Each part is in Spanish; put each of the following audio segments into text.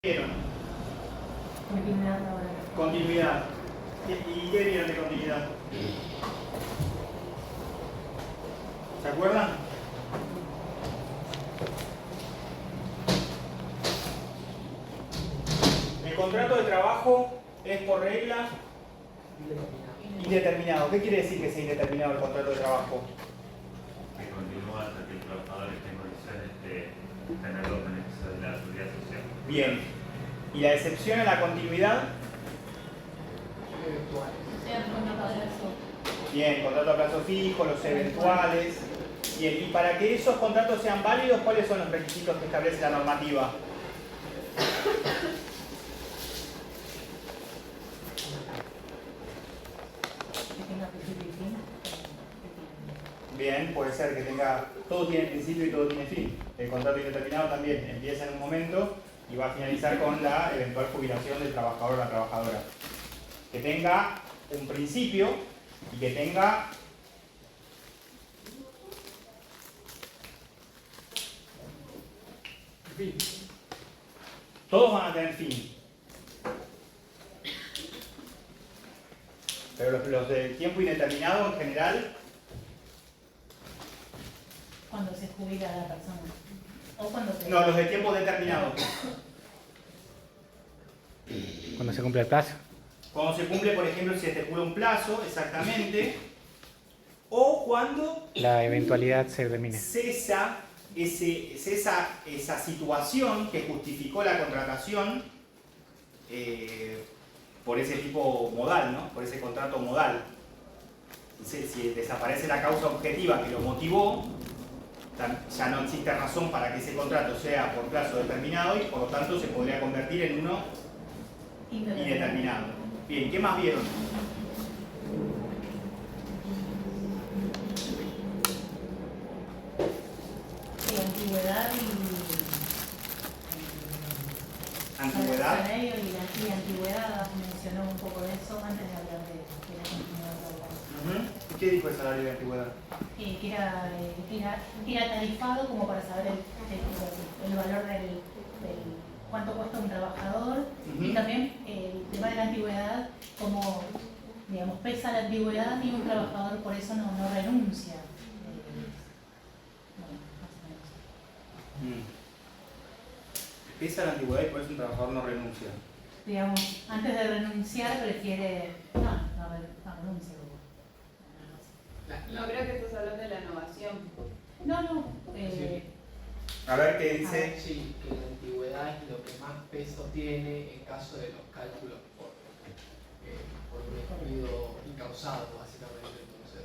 vieron? Continuidad laboral. Continuidad. ¿Y qué vieron de continuidad? ¿Se acuerdan? El contrato de trabajo es por regla indeterminado. ¿Qué quiere decir que sea indeterminado el contrato de trabajo? Que continúa hasta que el trabajador esté en condiciones de tener los beneficios de la seguridad social. Bien. ¿Y la excepción a la continuidad? Sea contrato a plazo. Bien, contrato a plazo fijo, los eventuales. Bien, y para que esos contratos sean válidos, ¿cuáles son los requisitos que establece la normativa? Que tenga principio y fin. Bien, puede ser que tenga, todo tiene principio y todo tiene fin. El contrato indeterminado también empieza en un momento y va a finalizar con la eventual jubilación del trabajador o la trabajadora. Que tenga un principio y que tenga fin. todos van a tener fin. Pero los de tiempo indeterminado en general, Cuando se jubila la persona. O cuando se. no, los de tiempo determinado. Cuando se cumple el plazo. Cuando se cumple, por ejemplo, si se estipula un plazo, exactamente, o cuando La eventualidad se determina. cesa esa situación que justificó la contratación por ese tipo modal, ¿no? Por ese contrato modal. Si desaparece la causa objetiva que lo motivó, ya no existe razón para que ese contrato sea por plazo determinado y por lo tanto se podría convertir en uno indeterminado. Bien, ¿qué más vieron? Sí, antigüedad y. Antigüedad. Salario y antigüedad mencionó un poco de eso antes de hablar de la continuidad laboral. ¿Y qué dijo el salario de antigüedad? Que era tarifado como para saber el valor del cuánto cuesta un trabajador y también el tema de la antigüedad, como digamos pesa la antigüedad y un trabajador por eso no renuncia. Bueno, más o menos. Pesa la antigüedad y por eso un trabajador no renuncia. Digamos, antes de renunciar prefiere no renuncia. No creo que estás hablando de la innovación. No. A ver qué dice. Sí, que la antigüedad es lo que más peso tiene en caso de los cálculos por un despido incausado, básicamente. Entonces,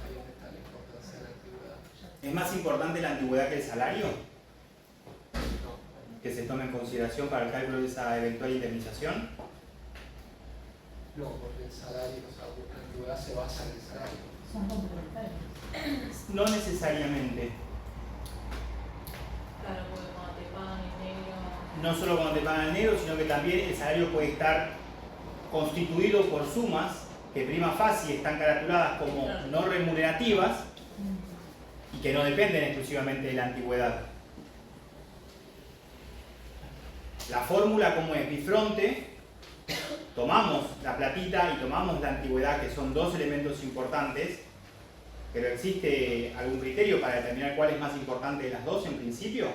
ahí es donde está la importancia de la antigüedad. ¿Es más importante la antigüedad que el salario? No, Que se tome en consideración para el cálculo de esa eventual indemnización. no, porque el salario, o sea, porque la antigüedad se basa en el salario. Son complementarios. No necesariamente. Claro, porque cuando te pagan en negro. No solo cuando te pagan el negro, sino que también el salario puede estar constituido por sumas que prima facie están caratuladas como no remunerativas y que no dependen exclusivamente de la antigüedad. La fórmula como es bifronte, tomamos la platita y tomamos la antigüedad, que son dos elementos importantes, pero ¿existe algún criterio para determinar cuál es más importante de las dos en principio?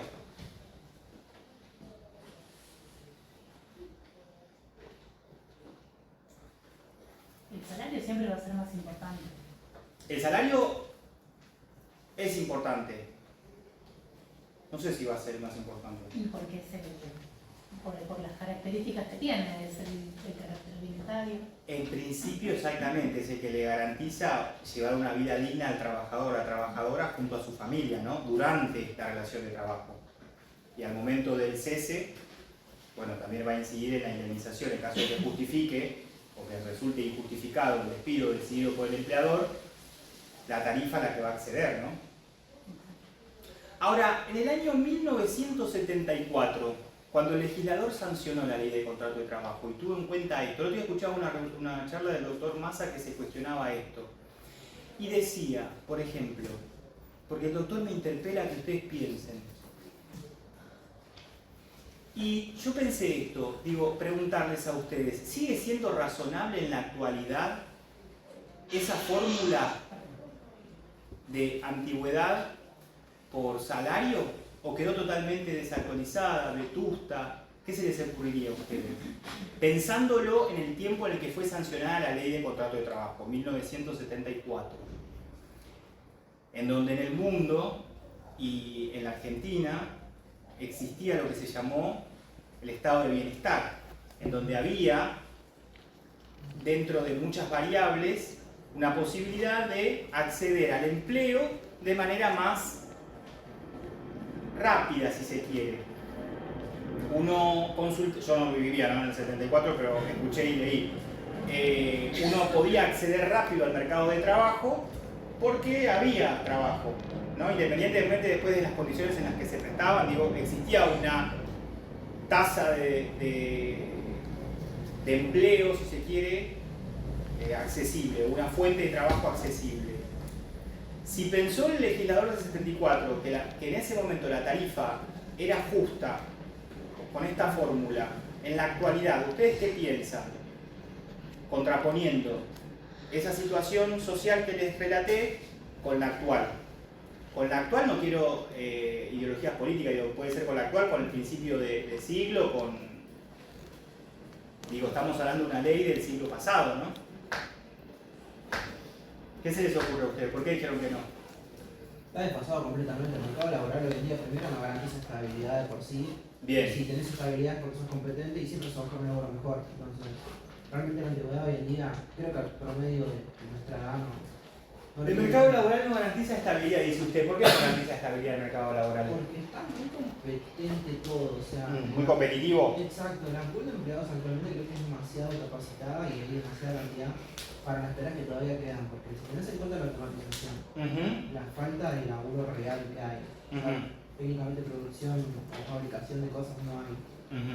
El salario siempre va a ser más importante. El salario es importante. No sé si va a ser el más importante. Y porque es por las características que tiene, es el carácter alimentario. En principio, exactamente, es el que le garantiza llevar una vida digna al trabajador o a la trabajadora junto a su familia, ¿no? Durante la relación de trabajo. Y al momento del cese, bueno, también va a incidir en la indemnización en caso de que justifique o que resulte injustificado el despido decidido por el empleador, la tarifa a la que va a acceder, ¿no? Ahora, en el año 1974, cuando el legislador sancionó la ley de contrato de trabajo y tuvo en cuenta esto, el otro día escuchaba una charla del doctor Massa que se cuestionaba esto y decía, por ejemplo, porque el doctor me interpela que ustedes piensen, Y yo pensé esto, digo, preguntarles a ustedes, ¿sigue siendo razonable en la actualidad esa fórmula de antigüedad por salario? ¿O quedó totalmente desactualizada, vetusta? ¿Qué se les ocurriría a ustedes? Pensándolo en el tiempo en el que fue sancionada la Ley de Contrato de Trabajo, 1974, en donde en el mundo y en la Argentina existía lo que se llamó el estado de bienestar, en donde había, dentro de muchas variables, una posibilidad de acceder al empleo de manera más rápida, si se quiere. Uno consulta, yo no vivía, ¿no?, en el 74, pero escuché y leí. Uno podía acceder rápido al mercado de trabajo porque había trabajo, ¿no? Independientemente después de las condiciones en las que se prestaban, digo, existía una tasa de empleo, si se quiere, accesible, una fuente de trabajo accesible. Si pensó el legislador del 74 que en ese momento la tarifa era justa con esta fórmula, en la actualidad, ¿ustedes qué piensan? Contraponiendo esa situación social que les relaté con la actual. Con la actual no quiero ideologías políticas, digo, puede ser con la actual, con el principio de siglo, digo, estamos hablando de una ley del siglo pasado, ¿no? ¿Qué se les ocurre a ustedes? ¿Por qué dijeron que no? Está desfasado completamente. El mercado laboral hoy en día primero no garantiza estabilidad de por sí. Bien. Si tenés estabilidad es porque sos competente y siempre sos un laburo mejor. Entonces, realmente la antigüedad hoy en día, creo que al promedio de nuestra edad no El mercado laboral no garantiza estabilidad, dice usted. ¿Por qué no garantiza estabilidad el mercado laboral? Porque está muy competente todo, o sea... Muy competitivo. Exacto, la pool de empleados actualmente creo que es demasiado capacitada y hay demasiada cantidad para las tareas que todavía quedan, porque si tenés en cuenta la automatización, la falta de laburo real que hay, técnicamente producción o fabricación de cosas no hay,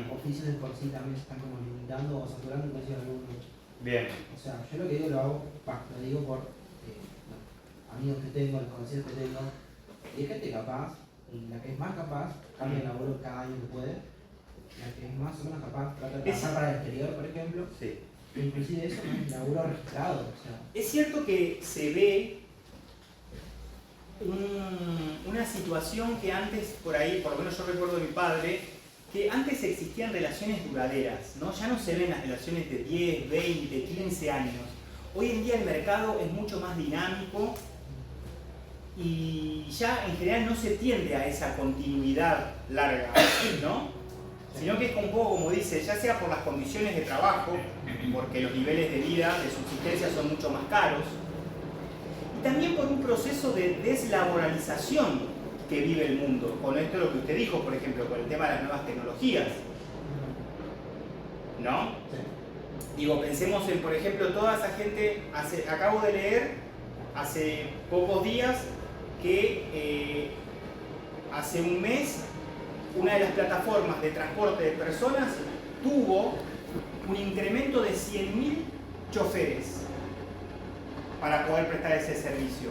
oficios de por sí también se están como limitando o saturando inclusive algunos. Bien. O sea, yo lo que digo lo hago, lo digo por amigos que tengo, conocidos que tengo, y hay gente capaz, y la que es más capaz, cambia el laburo cada año que puede, la que es más o menos capaz, trata de trabajar para el exterior, por ejemplo, Sí. inclusive eso no es laburo registrado. O sea. Es cierto que se ve una situación que antes, por ahí, por lo menos yo recuerdo de mi padre, que antes existían relaciones duraderas, ¿no? Ya no se ven las relaciones de 10, 20, 15 años. Hoy en día el mercado es mucho más dinámico y ya en general no se tiende a esa continuidad larga, ¿no? Sino que es un poco como dice, ya sea por las condiciones de trabajo, porque los niveles de vida, de subsistencia son mucho más caros, y también por un proceso de deslaboralización que vive el mundo. Con esto lo que usted dijo, por ejemplo, con el tema de las nuevas tecnologías, ¿no? Digo, pensemos en, por ejemplo, toda esa gente, acabo de leer hace pocos días que hace un mes una de las plataformas de transporte de personas tuvo un incremento de 100.000 choferes para poder prestar ese servicio.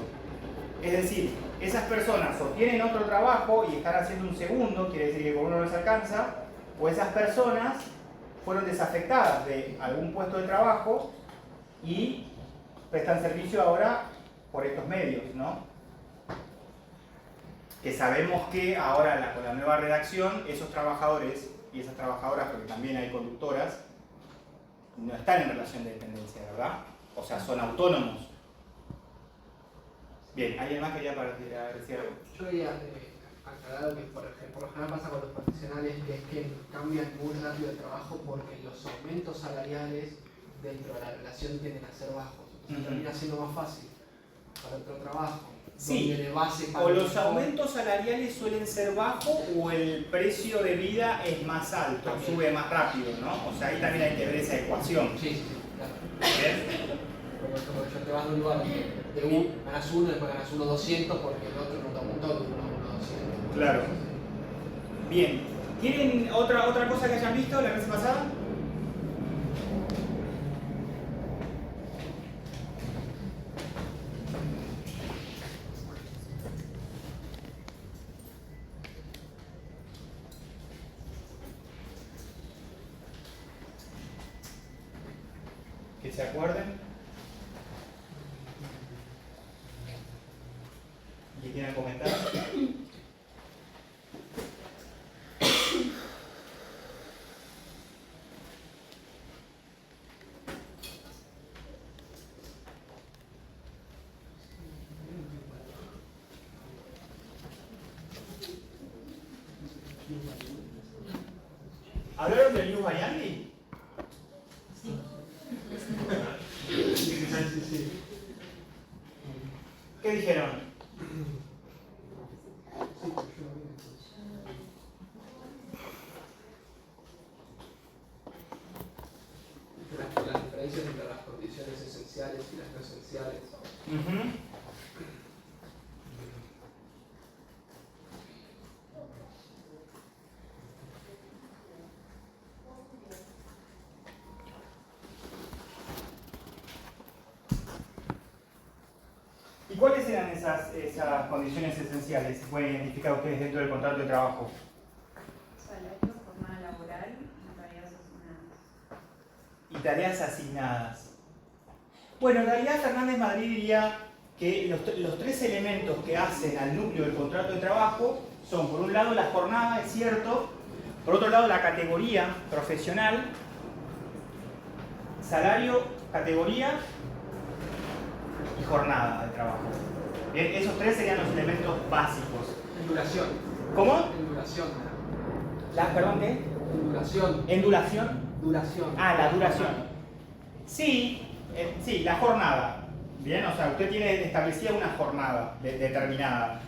Es decir, esas personas o tienen otro trabajo y están haciendo un segundo, quiere decir que con uno no les alcanza, o esas personas fueron desafectadas de algún puesto de trabajo y prestan servicio ahora por estos medios, ¿no? Que sabemos que ahora con la nueva redacción, esos trabajadores y esas trabajadoras, porque también hay conductoras, no están en relación de dependencia, ¿verdad? O sea, son autónomos. Bien, ¿alguien más quería decir algo? Yo quería aclarar algo que por lo general pasa con los profesionales, que es que cambian muy rápido el trabajo porque los aumentos salariales dentro de la relación tienden a ser bajos. Entonces termina siendo más fácil para otro trabajo. Sí, o los aumentos salariales suelen ser bajos o el precio de vida es más alto, sube más rápido, ¿no? O sea, ahí también hay que ver esa ecuación. Sí, claro. ¿Bien? Porque yo te vas de un lugar de ganas uno, después ganas 1.200 porque el otro no te aumentó de 1.200. Claro. Bien. ¿Tienen otra cosa que hayan visto la vez pasada? que se acuerden. ¿Qué quieran comentar? ¿Hablaron del Liu Hayandi? ¿Qué dijeron? Las diferencias entre las condiciones esenciales y las no esenciales. ¿Y cuáles eran esas condiciones esenciales que pueden identificar ustedes dentro del contrato de trabajo? Salario, jornada laboral y tareas asignadas. Y tareas asignadas. Bueno, en realidad Fernández Madrid diría que los tres elementos que hacen al núcleo del contrato de trabajo son, por un lado, la jornada, es cierto, por otro lado, la categoría profesional, salario, categoría y jornada de trabajo. Bien, esos tres serían los elementos básicos. En duración. ¿Cómo? En duración. ¿Perdón, qué? En duración. ¿En duración? Duración. Ah, la duración. Sí, sí, la jornada. Bien, o sea, usted tiene establecida una jornada determinada.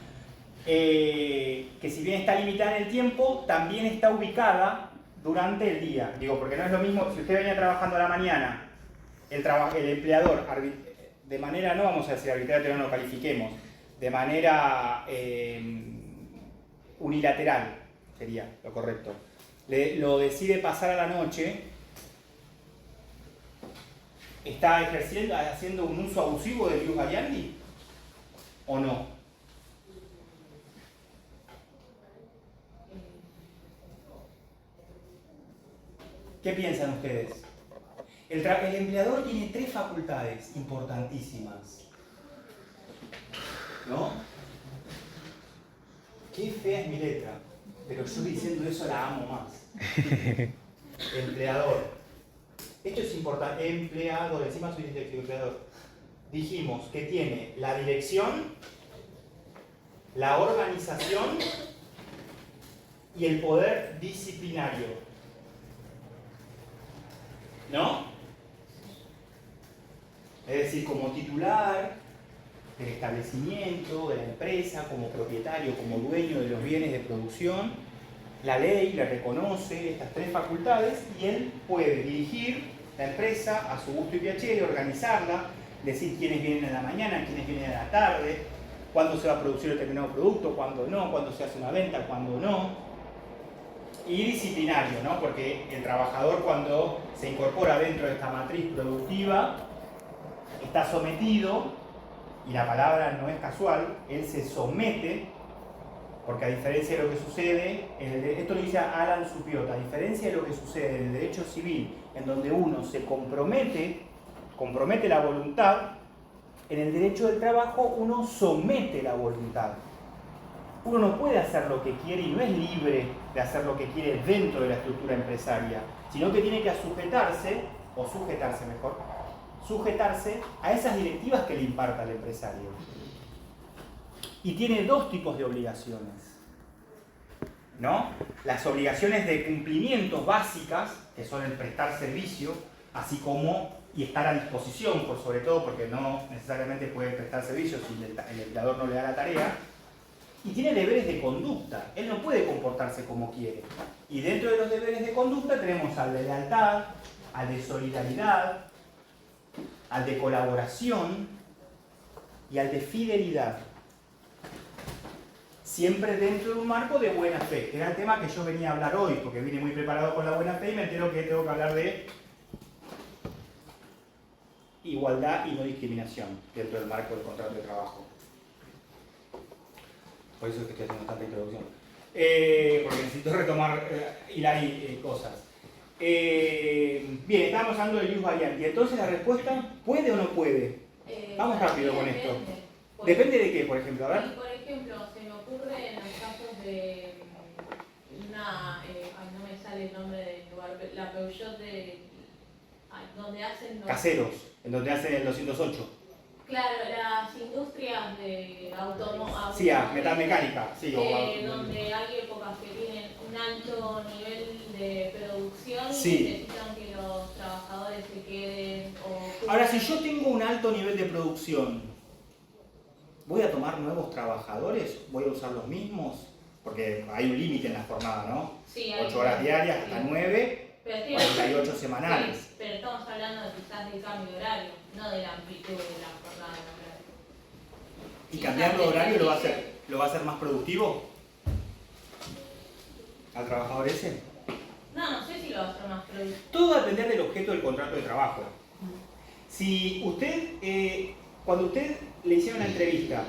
Que si bien está limitada en el tiempo, también está ubicada durante el día. Digo, porque no es lo mismo, si usted venía trabajando a la mañana, el empleador, de manera, no vamos a decir arbitraria, no lo califiquemos, de manera unilateral, sería lo correcto, lo decide pasar a la noche, ¿está haciendo un uso abusivo del Liu Hayandi? ¿O no? ¿Qué piensan ustedes? El empleador tiene tres facultades importantísimas. ¿No? Qué fea es mi letra, pero yo diciendo eso la amo más. Empleador. Esto es importante. Empleador, encima soy disléxico, empleador. Dijimos que tiene la dirección, la organización y el poder disciplinario. ¿No? Es decir, como titular del establecimiento, de la empresa, como propietario, como dueño de los bienes de producción, la ley le reconoce estas tres facultades y él puede dirigir la empresa a su gusto y piacere, organizarla, decir quiénes vienen en la mañana, quiénes vienen en la tarde, cuándo se va a producir determinado producto, cuándo no, cuándo se hace una venta, cuándo no. Y disciplinario, ¿no? Porque el trabajador, cuando se incorpora dentro de esta matriz productiva, está sometido, y la palabra no es casual, él se somete, porque a diferencia de lo que sucede, esto lo dice Alan Supiota, a diferencia de lo que sucede en el derecho civil, en donde uno se compromete la voluntad, en el derecho del trabajo uno somete la voluntad. Uno no puede hacer lo que quiere y no es libre de hacer lo que quiere dentro de la estructura empresaria, sino que tiene que sujetarse a esas directivas que le imparta el empresario. Y tiene dos tipos de obligaciones, ¿no? Las obligaciones de cumplimientos básicas, que son el prestar servicio, así como y estar a disposición, por sobre todo porque no necesariamente puede prestar servicio si el empleador no le da la tarea. Y tiene deberes de conducta, él no puede comportarse como quiere. Y dentro de los deberes de conducta tenemos al de lealtad, al de solidaridad, al de colaboración y al de fidelidad. Siempre dentro de un marco de buena fe, que era el tema que yo venía a hablar hoy, porque vine muy preparado con la buena fe y me entero que tengo que hablar de igualdad y no discriminación dentro del marco del contrato de trabajo. Por eso es que estoy haciendo tanta introducción. Porque necesito retomar hilar cosas. Bien, estábamos hablando del ius variante. Entonces la respuesta, ¿puede o no puede? Vamos rápido con esto. Depende de qué, por ejemplo, a ver. Por ejemplo, se me ocurre en los casos de una, no me sale el nombre del lugar, la Peugeot donde hacen los... Caseros, en donde hacen el 208. Claro, las industrias de automóviles. Sí, metalmecánica, sí. Donde hay épocas que tienen un alto nivel de producción sí. Y necesitan que los trabajadores se queden o... Ahora, si yo tengo un alto nivel de producción, ¿voy a tomar nuevos trabajadores? ¿Voy a usar los mismos? Porque hay un límite en la jornada, ¿no? Sí, 8 horas diarias hasta 9, 48 semanales. Sí, pero estamos hablando quizás del cambio de horario, no de la amplitud de la jornada laboral. ¿Y cambiarlo de horario lo va a hacer más productivo al trabajador ese? No sé si lo va a hacer más productivo. Todo va a depender del objeto del contrato de trabajo. Si usted, cuando usted le hicieron la entrevista,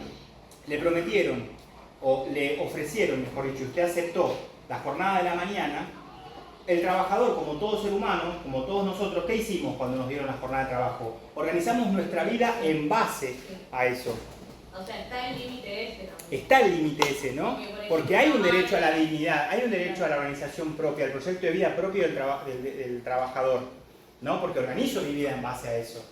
le prometieron o le ofrecieron, mejor dicho, usted aceptó la jornada de la mañana, el trabajador, como todo ser humano, como todos nosotros, ¿qué hicimos cuando nos dieron la jornada de trabajo? Organizamos nuestra vida en base a eso. O sea, está el límite ese, ¿no? Está el límite ese, ¿no? Porque hay un derecho a la dignidad, hay un derecho a la organización propia, al proyecto de vida propio del trabajador, ¿no? Porque organizo mi vida en base a eso.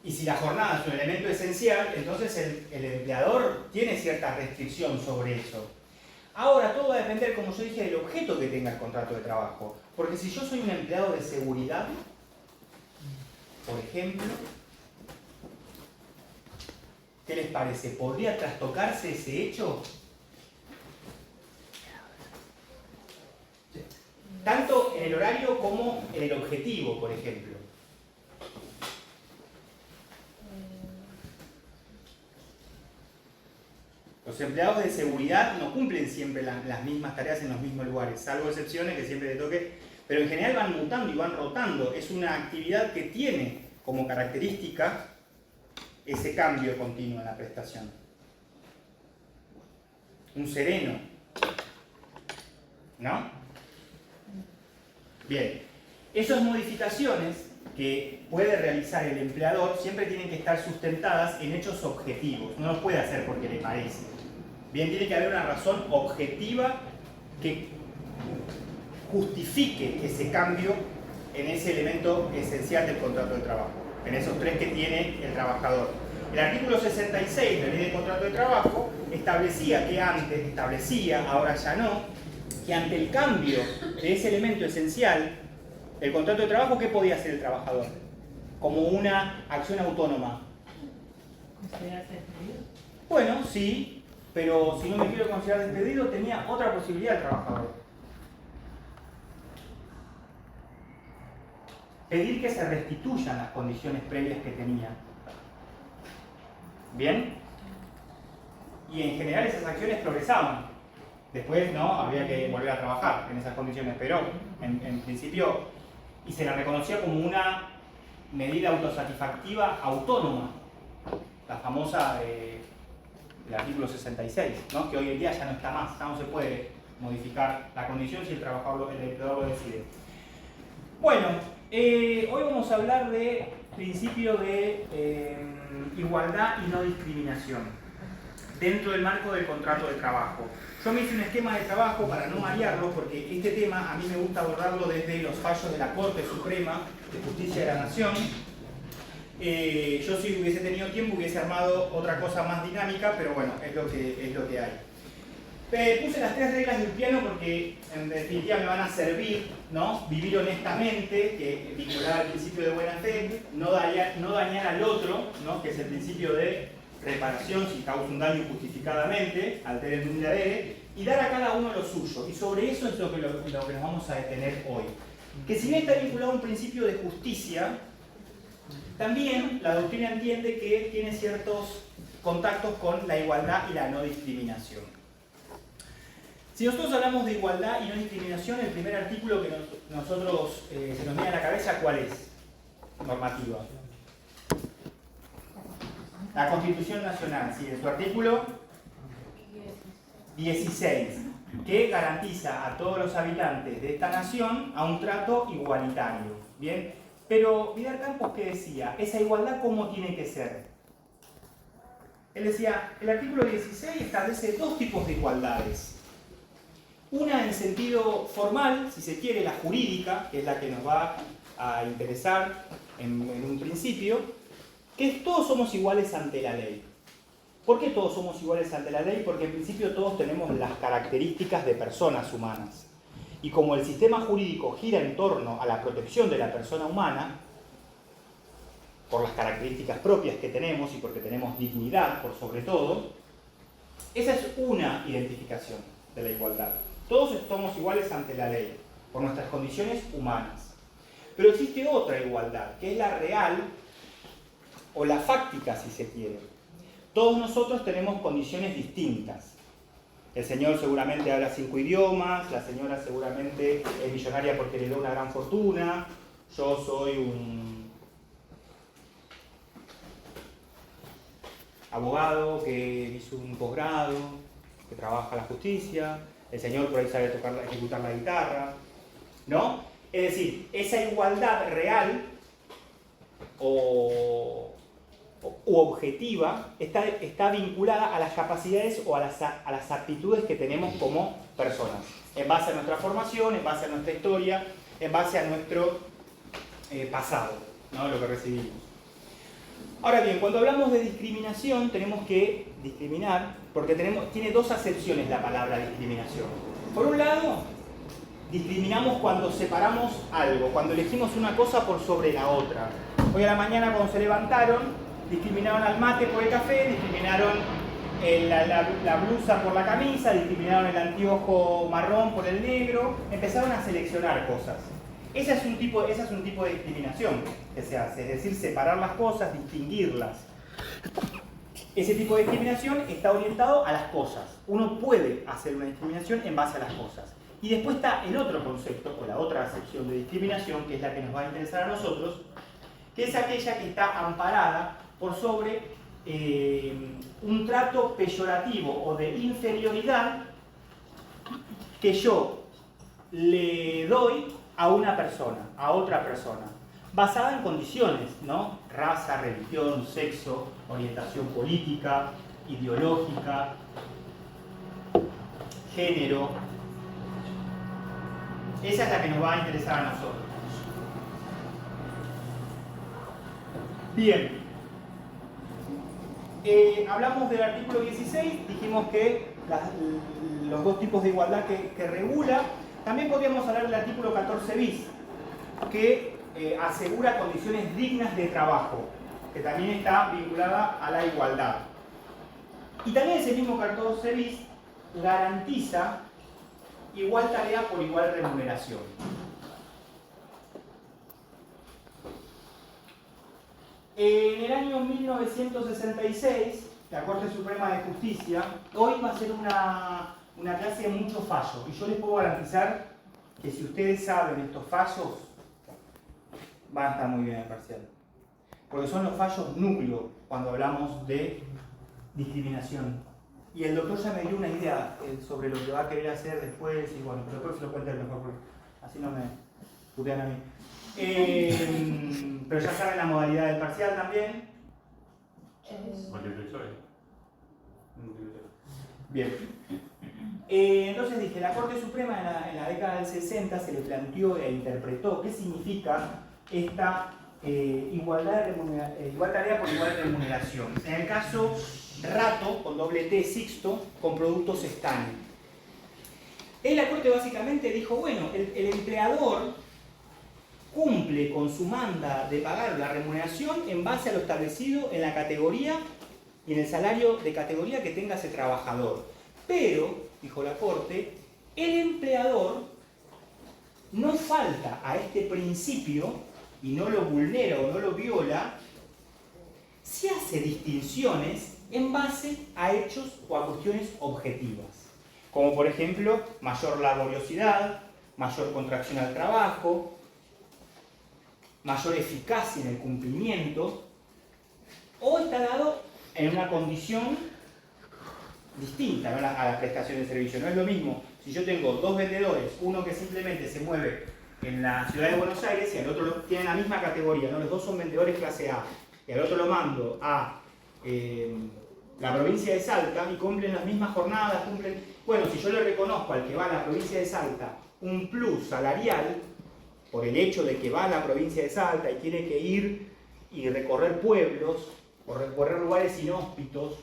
Y si la jornada es un elemento esencial, entonces el empleador tiene cierta restricción sobre eso. Ahora, todo va a depender, como yo dije, del objeto que tenga el contrato de trabajo. Porque si yo soy un empleado de seguridad, por ejemplo, ¿qué les parece? ¿Podría trastocarse ese hecho? Tanto en el horario como en el objetivo, por ejemplo. Los empleados de seguridad no cumplen siempre las mismas tareas en los mismos lugares, salvo excepciones que siempre le toque, pero en general van mutando y van rotando. Es una actividad que tiene como característica ese cambio continuo en la prestación. Un sereno, ¿no? Bien, esas modificaciones que puede realizar el empleador siempre tienen que estar sustentadas en hechos objetivos, no lo puede hacer porque le parece. Bien, tiene que haber una razón objetiva que justifique ese cambio en ese elemento esencial del contrato de trabajo, en esos tres que tiene el trabajador. El artículo 66 de la Ley de Contrato de Trabajo establecía que antes, ahora ya no, que ante el cambio de ese elemento esencial, el contrato de trabajo, ¿qué podía hacer el trabajador? Como una acción autónoma. ¿Considerarse despedido? Bueno, sí, pero si no me quiero considerar despedido, tenía otra posibilidad el trabajador. Pedir que se restituyan las condiciones previas que tenía. ¿Bien? Y en general esas acciones progresaban. Después, ¿no? Habría que volver a trabajar en esas condiciones, pero en principio, y se la reconocía como una medida autosatisfactiva autónoma, la famosa el artículo 66, ¿no? Que hoy en día ya no está más, ya no se puede modificar la condición si el trabajador, el empleador lo decide. Bueno, hoy vamos a hablar de principio de igualdad y no discriminación dentro del marco del contrato de trabajo. Yo me hice un esquema de trabajo para no marearlo, porque este tema a mí me gusta abordarlo desde los fallos de la Corte Suprema de Justicia de la Nación. Yo si hubiese tenido tiempo hubiese armado otra cosa más dinámica, pero bueno, es lo que hay. Puse las 3 reglas del piano porque en definitiva me van a servir, ¿no? Vivir honestamente, que vincular al principio de buena fe, no dañar al otro, ¿no? Que es el principio de reparación si causa un daño injustificadamente, altere el nullare, y dar a cada uno lo suyo. Y sobre eso es lo que nos vamos a detener hoy. Que si bien está vinculado a un principio de justicia, también la doctrina entiende que tiene ciertos contactos con la igualdad y la no discriminación. Si nosotros hablamos de igualdad y no discriminación, el primer artículo que nosotros se nos viene a la cabeza, ¿cuál es? Normativa. La Constitución Nacional, sí, en su artículo 16. que garantiza a todos los habitantes de esta nación a un trato igualitario. ¿Bien? Pero Vidal Campos, ¿qué decía? ¿Esa igualdad cómo tiene que ser? Él decía, el artículo 16 establece dos tipos de igualdades. Una en sentido formal, si se quiere, la jurídica, que es la que nos va a interesar en un principio, que es todos somos iguales ante la ley. ¿Por qué todos somos iguales ante la ley? Porque en principio todos tenemos las características de personas humanas. Y como el sistema jurídico gira en torno a la protección de la persona humana, por las características propias que tenemos y porque tenemos dignidad por sobre todo, esa es una identificación de la igualdad. Todos somos iguales ante la ley, por nuestras condiciones humanas. Pero existe otra igualdad, que es la real o la fáctica, si se quiere. Todos nosotros tenemos condiciones distintas. El señor seguramente habla 5 idiomas, la señora seguramente es millonaria porque heredó una gran fortuna, yo soy un abogado que hizo un posgrado, que trabaja la justicia, el señor por ahí sabe ejecutar la guitarra, ¿no? Es decir, esa igualdad real u objetiva está vinculada a las capacidades o a las aptitudes que tenemos como personas, en base a nuestra formación, en base a nuestra historia, en base a nuestro pasado, ¿no? Lo que recibimos. Ahora bien, cuando hablamos de discriminación tenemos que discriminar porque tiene dos acepciones la palabra discriminación. Por un lado, discriminamos cuando separamos algo, cuando elegimos una cosa por sobre la otra. Hoy a la mañana cuando se levantaron, discriminaron al mate por el café, discriminaron la blusa por la camisa, discriminaron el anteojo marrón por el negro, empezaron a seleccionar cosas. Ese es un tipo de discriminación que se hace, es decir, separar las cosas, distinguirlas. Ese tipo de discriminación está orientado a las cosas. Uno puede hacer una discriminación en base a las cosas. Y después está el otro concepto, o la otra acepción de discriminación, que es la que nos va a interesar a nosotros, que es aquella que está amparada por sobre un trato peyorativo o de inferioridad que yo le doy a una persona, a otra persona, basada en condiciones, ¿no? Raza, religión, sexo, orientación política, ideológica, género. Esa es la que nos va a interesar a nosotros. Bien. Hablamos del artículo 16, dijimos que los dos tipos de igualdad que regula. También podríamos hablar del artículo 14 bis, que asegura condiciones dignas de trabajo, que también está vinculada a la igualdad. Y también ese mismo 14 bis garantiza igual tarea por igual remuneración. En el año 1966, la Corte Suprema de Justicia, hoy va a ser una clase de muchos fallos, y yo les puedo garantizar que si ustedes saben estos fallos, van a estar muy bien en el parcial. Porque son los fallos núcleo cuando hablamos de discriminación. Y el doctor ya me dio una idea sobre lo que va a querer hacer después, y bueno, pero después se lo cuenta mejor, porque así no me putean a mí. Pero ya saben la modalidad del parcial también. Bien. Entonces dije, la Corte Suprema en la década del 60 se le planteó e interpretó qué significa esta igual tarea por igual remuneración. En el caso Rato, con doble T, Sixto, con productos Stanley. La Corte básicamente dijo, bueno, el empleador cumple con su manda de pagar la remuneración en base a lo establecido en la categoría y en el salario de categoría que tenga ese trabajador. Pero, dijo la Corte, el empleador no falta a este principio y no lo vulnera o no lo viola si hace distinciones en base a hechos o a cuestiones objetivas, como por ejemplo mayor laboriosidad, mayor contracción al trabajo, mayor eficacia en el cumplimiento, o está dado en una condición distinta, ¿no? A la prestación de servicio. No es lo mismo Si yo tengo dos vendedores, uno que simplemente se mueve en la ciudad de Buenos Aires y al otro tiene la misma categoría, ¿no? Los dos son vendedores clase A, y al otro lo mando a la provincia de Salta y cumplen las mismas jornadas, bueno, si yo le reconozco al que va a la provincia de Salta un plus salarial, por el hecho de que va a la provincia de Salta y tiene que ir y recorrer pueblos, o recorrer lugares inhóspitos,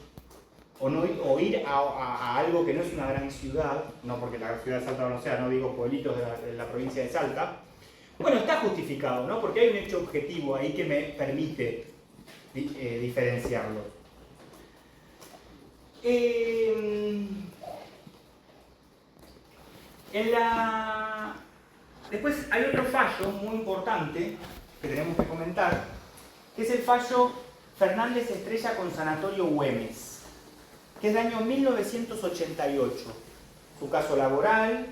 o ir a algo que no es una gran ciudad, no porque la ciudad de Salta no sea, no digo pueblitos de la provincia de Salta, bueno, está justificado, ¿no? Porque hay un hecho objetivo ahí que me permite diferenciarlo. Después hay otro fallo muy importante que tenemos que comentar, que es el fallo Fernández Estrella con Sanatorio Güemes, que es del año 1988. Su caso laboral.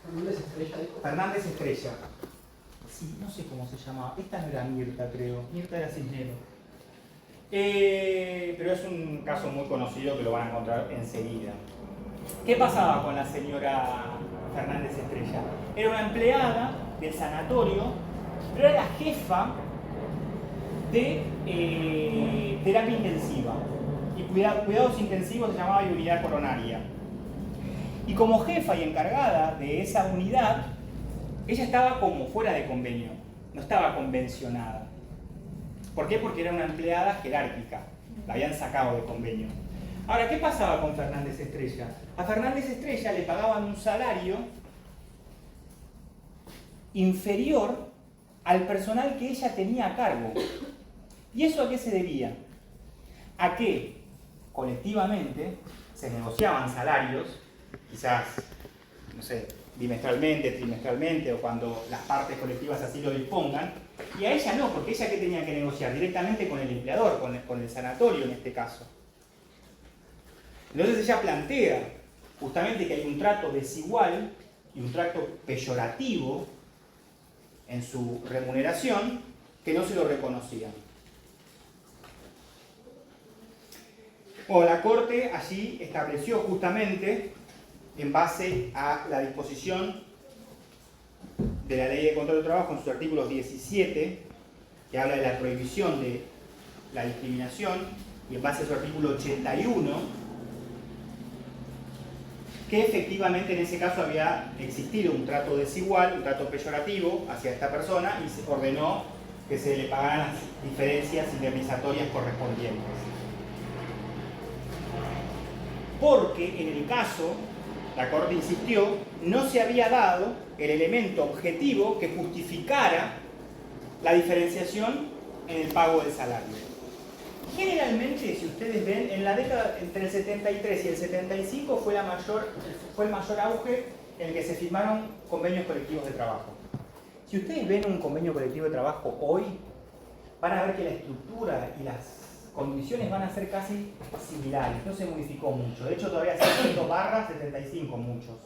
Fernández Estrella, dijo. Fernández Estrella. Sí, no sé cómo se llamaba. Esta no era Mirta, creo. Mirta era Cisnero. Pero es un caso muy conocido que lo van a encontrar enseguida. ¿Qué pasaba con la señora Fernández Estrella? Era una empleada del sanatorio, pero era la jefa de terapia intensiva. Y cuidados intensivos se llamaba unidad coronaria. Y como jefa y encargada de esa unidad, ella estaba como fuera de convenio, no estaba convencionada. ¿Por qué? Porque era una empleada jerárquica, la habían sacado de convenio. Ahora, ¿qué pasaba con Fernández Estrella? A Fernández Estrella le pagaban un salario inferior al personal que ella tenía a cargo. ¿Y eso a qué se debía? A que colectivamente se negociaban salarios, quizás, no sé, bimestralmente, trimestralmente, o cuando las partes colectivas así lo dispongan, y a ella no, porque ella ¿qué tenía que negociar? Directamente con el empleador, con el sanatorio en este caso. Entonces ella plantea justamente que hay un trato desigual y un trato peyorativo en su remuneración que no se lo reconocían. Bueno, la Corte allí estableció justamente, en base a la disposición de la Ley de Control del Trabajo en sus artículos 17, que habla de la prohibición de la discriminación, y en base a su artículo 81, que efectivamente en ese caso había existido un trato desigual, un trato peyorativo hacia esta persona, y se ordenó que se le pagaran las diferencias indemnizatorias correspondientes. Porque en el caso, la Corte insistió, no se había dado el elemento objetivo que justificara la diferenciación en el pago del salario. Generalmente, si ustedes ven, en la década entre el 73 y el 75 fue el mayor auge en el que se firmaron convenios colectivos de trabajo. Si ustedes ven un convenio colectivo de trabajo hoy, van a ver que la estructura y las condiciones van a ser casi similares, no se modificó mucho. De hecho, todavía siguen 2/75 muchos.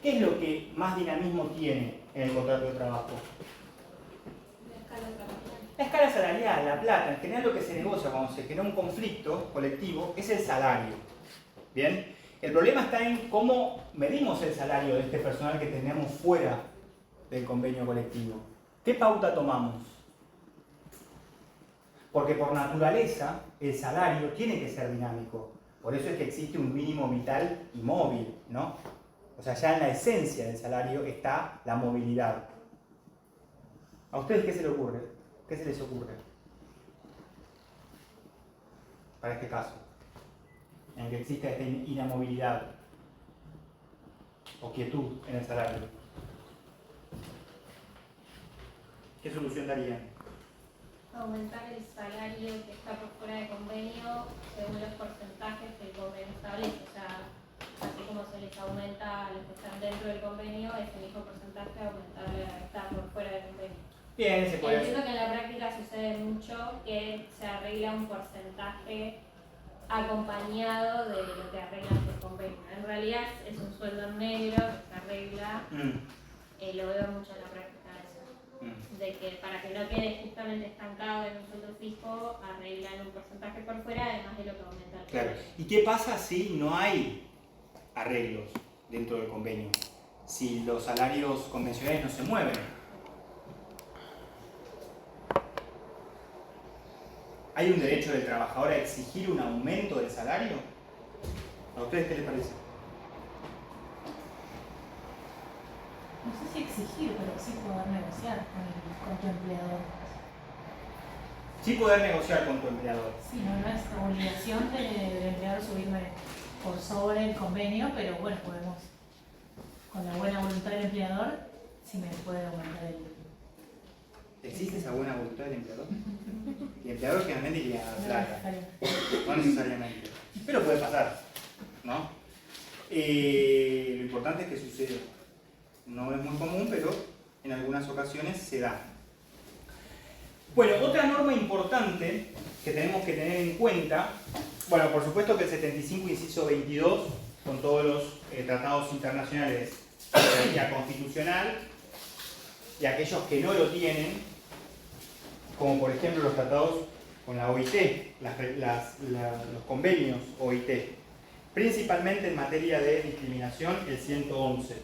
¿Qué es lo que más dinamismo tiene en el contrato de trabajo? La escala salarial, la plata. En general lo que se negocia cuando se genera un conflicto colectivo es el salario. ¿Bien? El problema está en cómo medimos el salario de este personal que tenemos fuera del convenio colectivo. ¿Qué pauta tomamos? Porque por naturaleza el salario tiene que ser dinámico. Por eso es que existe un mínimo vital y móvil, ¿no? O sea, ya en la esencia del salario está la movilidad. ¿A ustedes qué se les ocurre? ¿Qué se les ocurre para este caso? En el que existe esta inamovilidad o quietud en el salario. ¿Qué solución darían? Aumentar el salario que está por fuera de convenio según los porcentajes que el convenio establece. O sea, así como se les aumenta a los que están dentro del convenio, ese mismo porcentaje aumentarle a los que están por fuera del convenio. Bien, se puede Entiendo hacer. que en la práctica sucede mucho que se arregla un porcentaje acompañado de lo que arregla el convenio. En realidad es un sueldo negro que se arregla, lo veo mucho en la práctica eso. De que para que no quede justamente estancado en un sueldo fijo, arreglan un porcentaje por fuera, además de lo que aumenta el Claro. convenio. ¿Y qué pasa si no hay arreglos? dentro del convenio si los salarios convencionales no se mueven. ¿Hay un derecho del trabajador a exigir un aumento del salario? ¿A ustedes qué les parece? No sé si exigir, pero sí poder negociar con tu empleador. Sí poder negociar con tu empleador. Sí, no es obligación del empleador subirme por sobre el convenio, pero bueno, podemos, con la buena voluntad del empleador, si me puede aumentar el... ¿Existe esa buena voluntad del empleador? El empleador generalmente quiere ganar plata. necesariamente. No necesariamente. Pero puede pasar, ¿no? Lo importante es que suceda. No es muy común, pero en algunas ocasiones se da. Bueno, otra norma importante que tenemos que tener en cuenta, bueno, por supuesto que el 75, inciso 22, con todos los tratados internacionales de soberanía constitucional, y aquellos que no lo tienen, como por ejemplo los tratados con la OIT, los convenios OIT, principalmente en materia de discriminación, el 111,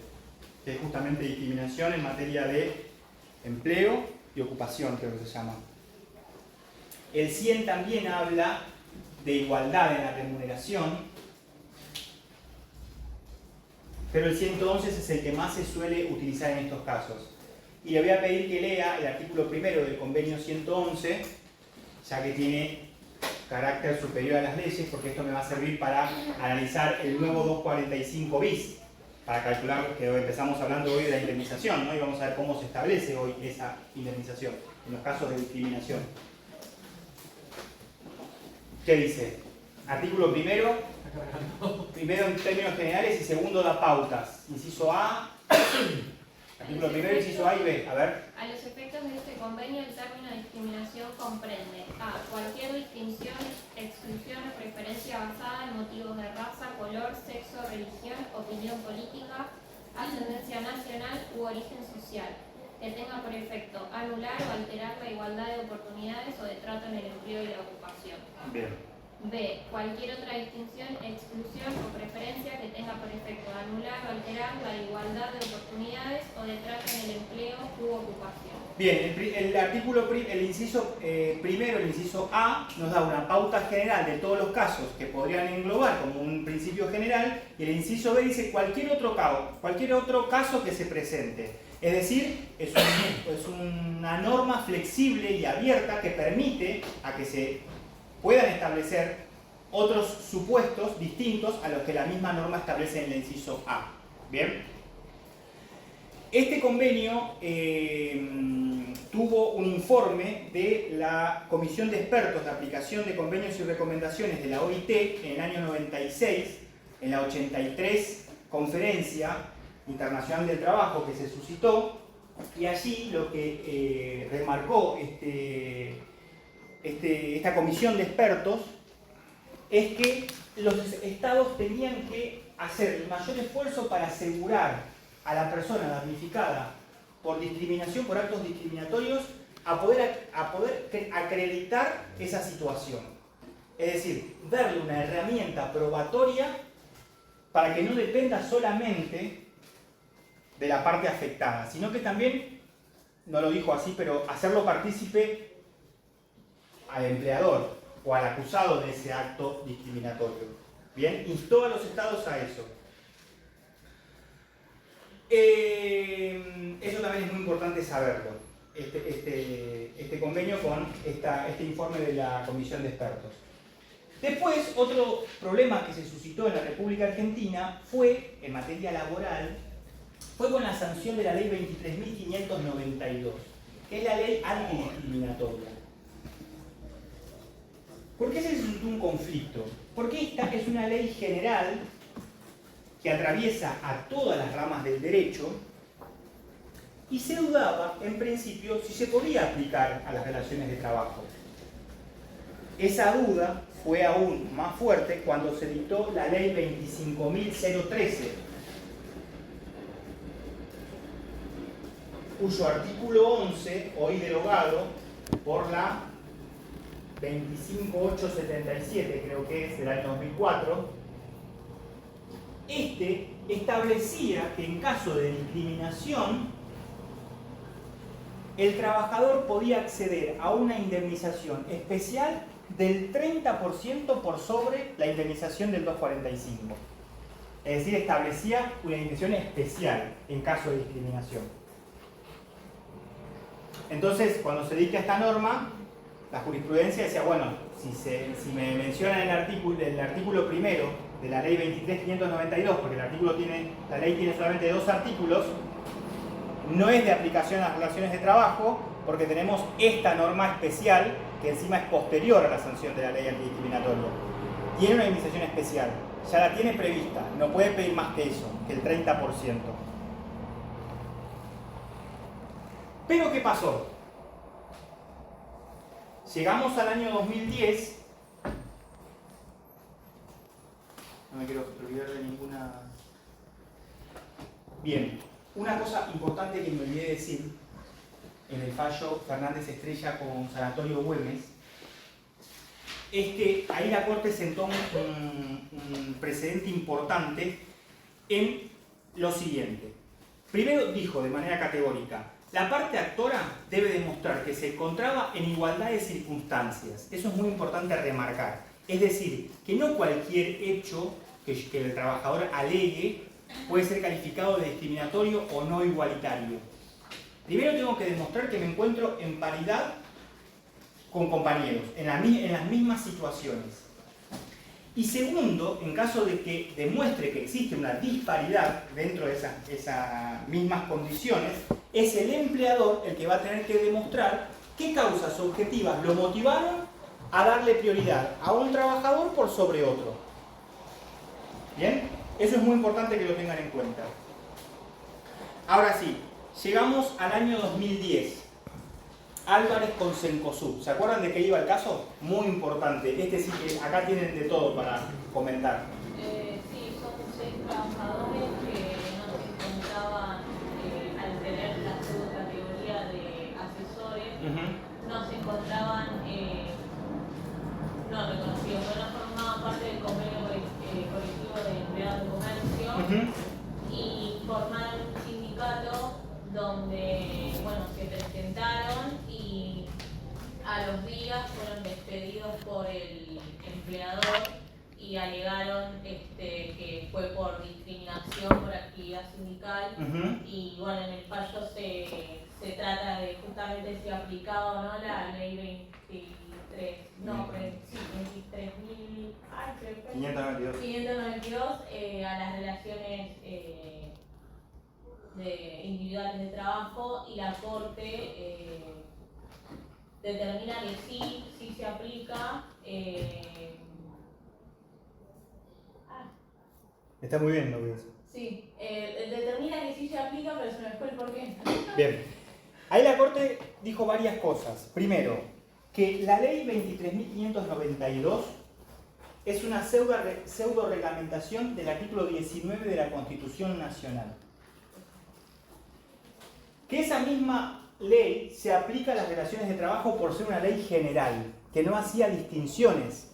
que es justamente discriminación en materia de empleo y ocupación, creo que se llama. El 100 también habla de igualdad en la remuneración, pero el 111 es el que más se suele utilizar en estos casos. Y le voy a pedir que lea el artículo primero del convenio 111, ya que tiene carácter superior a las leyes, porque esto me va a servir para analizar el nuevo 245 bis, para calcular, que empezamos hablando hoy de la indemnización, ¿no? Y vamos a ver cómo se establece hoy esa indemnización en los casos de discriminación. ¿Qué dice? Artículo primero en términos generales y segundo da pautas. Inciso A, artículo primero, inciso A y B. A ver. A los efectos de este convenio, el término discriminación comprende a cualquier distinción, exclusión o preferencia basada en motivos de raza, color, sexo, religión, opinión política, ascendencia nacional u origen social, que tenga por efecto anular o alterar la igualdad de oportunidades o de trato en el empleo y la ocupación. Bien. B. Cualquier otra distinción, exclusión o preferencia que tenga por efecto anular o alterar la igualdad de oportunidades o de trato en el empleo u ocupación. Bien, el inciso primero, el inciso A, nos da una pauta general de todos los casos que podrían englobar como un principio general, y el inciso B dice cualquier otro caso que se presente. Es decir, es una norma flexible y abierta que permite a que se puedan establecer otros supuestos distintos a los que la misma norma establece en el inciso A. ¿Bien? Este convenio tuvo un informe de la Comisión de Expertos de Aplicación de Convenios y Recomendaciones de la OIT en el año 96, en la 83 Conferencia Internacional del Trabajo que se suscitó, y allí lo que remarcó esta comisión de expertos es que los estados tenían que hacer el mayor esfuerzo para asegurar a la persona damnificada por discriminación, por actos discriminatorios, a poder acreditar esa situación. Es decir, darle una herramienta probatoria para que no dependa solamente de la parte afectada, sino que también, no lo dijo así, pero hacerlo partícipe al empleador o al acusado de ese acto discriminatorio. Bien, instó a los estados a eso. Eso también es muy importante saberlo, este convenio con este informe de la Comisión de Expertos. Después, otro problema que se suscitó en la República Argentina fue, en materia laboral, fue con la sanción de la Ley 23.592, que es la ley antidiscriminatoria. ¿Por qué se suscitó un conflicto? Porque esta es una ley general que atraviesa a todas las ramas del derecho y se dudaba, en principio, si se podía aplicar a las relaciones de trabajo. Esa duda fue aún más fuerte cuando se dictó la ley 25.013, cuyo artículo 11, hoy derogado por la 25877, creo que es del año 2004, establecía que en caso de discriminación, el trabajador podía acceder a una indemnización especial del 30% por sobre la indemnización del 245. Es decir, establecía una indemnización especial en caso de discriminación. Entonces, cuando se dicta esta norma, la jurisprudencia decía, bueno, si me mencionan el artículo primero de la ley 23.592, porque la ley tiene solamente 2 artículos, no es de aplicación a las relaciones de trabajo, porque tenemos esta norma especial, que encima es posterior a la sanción de la ley antidiscriminatoria. Tiene una indemnización especial, ya la tiene prevista, no puede pedir más que eso, que el 30%. Pero ¿qué pasó? Llegamos al año 2010. No me quiero olvidar de ninguna... Bien, una cosa importante que me olvidé decir en el fallo Fernández Estrella con Sanatorio Güemes es que ahí la Corte sentó un precedente importante en lo siguiente. Primero dijo de manera categórica: la parte actora debe demostrar que se encontraba en igualdad de circunstancias. Eso es muy importante remarcar. Es decir, que no cualquier hecho que el trabajador alegue puede ser calificado de discriminatorio o no igualitario. Primero tengo que demostrar que me encuentro en paridad con compañeros, en las mismas situaciones. Y segundo, en caso de que demuestre que existe una disparidad dentro de esas mismas condiciones, es el empleador el que va a tener que demostrar qué causas objetivas lo motivaron a darle prioridad a un trabajador por sobre otro. ¿Bien? Eso es muy importante que lo tengan en cuenta. Ahora sí, llegamos al año 2010. Álvarez con Cencosud. ¿Se acuerdan de qué iba el caso? Muy importante. Sí que acá tienen de todo para comentar. Sí, son 6 trabajadores que no se encontraban, al tener la subcategoría de asesores, no se encontraban no reconocidos, pero no formaban parte del convenio colectivo de empleados de comercio y formaron un sindicato donde, bueno, se presentaron y a los días fueron despedidos por el empleador y alegaron que fue por discriminación por actividad sindical. Y bueno, en el fallo se trata de justamente si aplicaba o no la ley 592 a las relaciones individuales de trabajo, y la Corte determina que sí se aplica. Está muy bien lo que dice. Sí, determina que sí se aplica, pero se me fue el porqué. Bien. Ahí la Corte dijo varias cosas. Primero, que la ley 23.592 es una pseudo reglamentación del artículo 19 de la Constitución Nacional. Que esa misma ley se aplica a las relaciones de trabajo por ser una ley general, que no hacía distinciones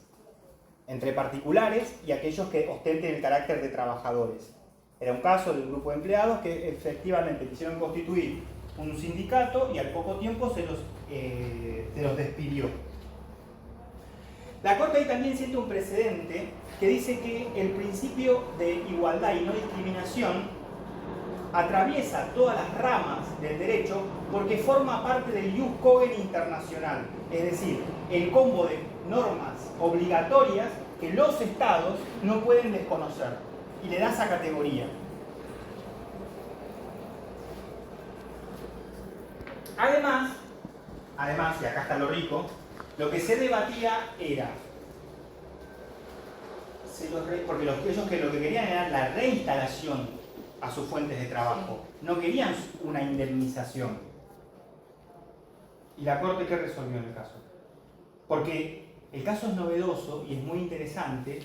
entre particulares y aquellos que ostenten el carácter de trabajadores. Era un caso de un grupo de empleados que efectivamente quisieron constituir un sindicato y al poco tiempo se los despidió. La Corte ahí también siente un precedente que dice que el principio de igualdad y no discriminación atraviesa todas las ramas del derecho porque forma parte del Ius Cogen internacional, es decir, el combo de normas obligatorias que los estados no pueden desconocer, y le da esa categoría. Además, y acá está lo rico, lo que se debatía era, porque ellos lo que querían era la reinstalación a sus fuentes de trabajo, no querían una indemnización. ¿Y la Corte qué resolvió en el caso? Porque el caso es novedoso y es muy interesante,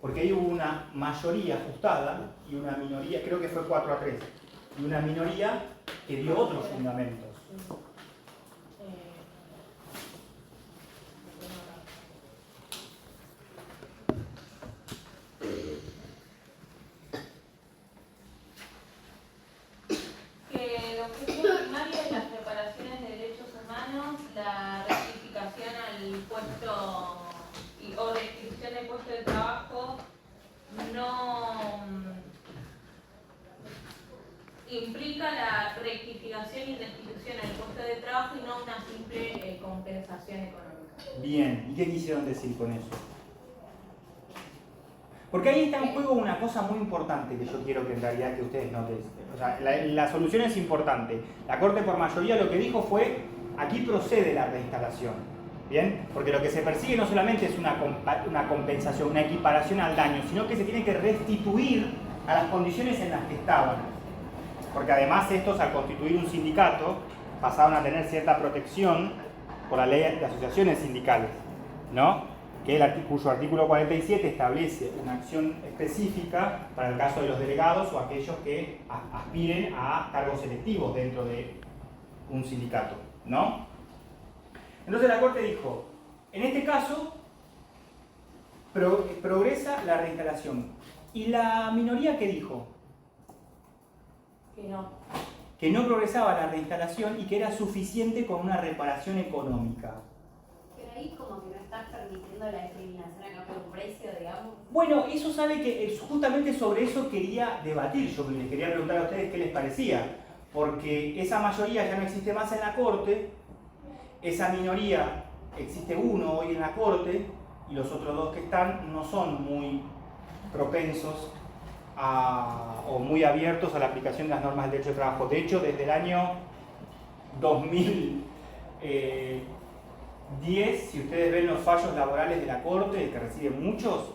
porque ahí hubo una mayoría ajustada y una minoría, creo que fue 4-3, y una minoría que dio otros fundamentos. puesto de trabajo y no una simple compensación económica. Bien, ¿y qué quisieron decir con eso? Porque ahí está en juego una cosa muy importante que yo quiero que en realidad que ustedes noten. O sea, la solución es importante. La Corte por mayoría lo que dijo fue, aquí procede la reinstalación. ¿Bien? Porque lo que se persigue no solamente es una compensación, una equiparación al daño, sino que se tiene que restituir a las condiciones en las que estaban. Porque además estos, al constituir un sindicato, pasaron a tener cierta protección por la ley de asociaciones sindicales, ¿no? Cuyo artículo 47 establece una acción específica para el caso de los delegados o aquellos que aspiren a cargos selectivos dentro de un sindicato, ¿no? Entonces la Corte dijo, en este caso progresa la reinstalación. ¿Y la minoría qué dijo? Que no. Que no progresaba la reinstalación y que era suficiente con una reparación económica. Pero ahí como que no estás permitiendo la discriminación acá por un precio, digamos. Bueno, eso sabe que justamente sobre eso quería debatir. Yo les quería preguntar a ustedes qué les parecía. Porque esa mayoría ya no existe más en la Corte. Esa minoría, existe uno hoy en la Corte. Y los otros dos que están no son muy propensos o muy abiertos a la aplicación de las normas del derecho de trabajo. De hecho, desde el año 2010, si ustedes ven los fallos laborales de la Corte, que reciben muchos,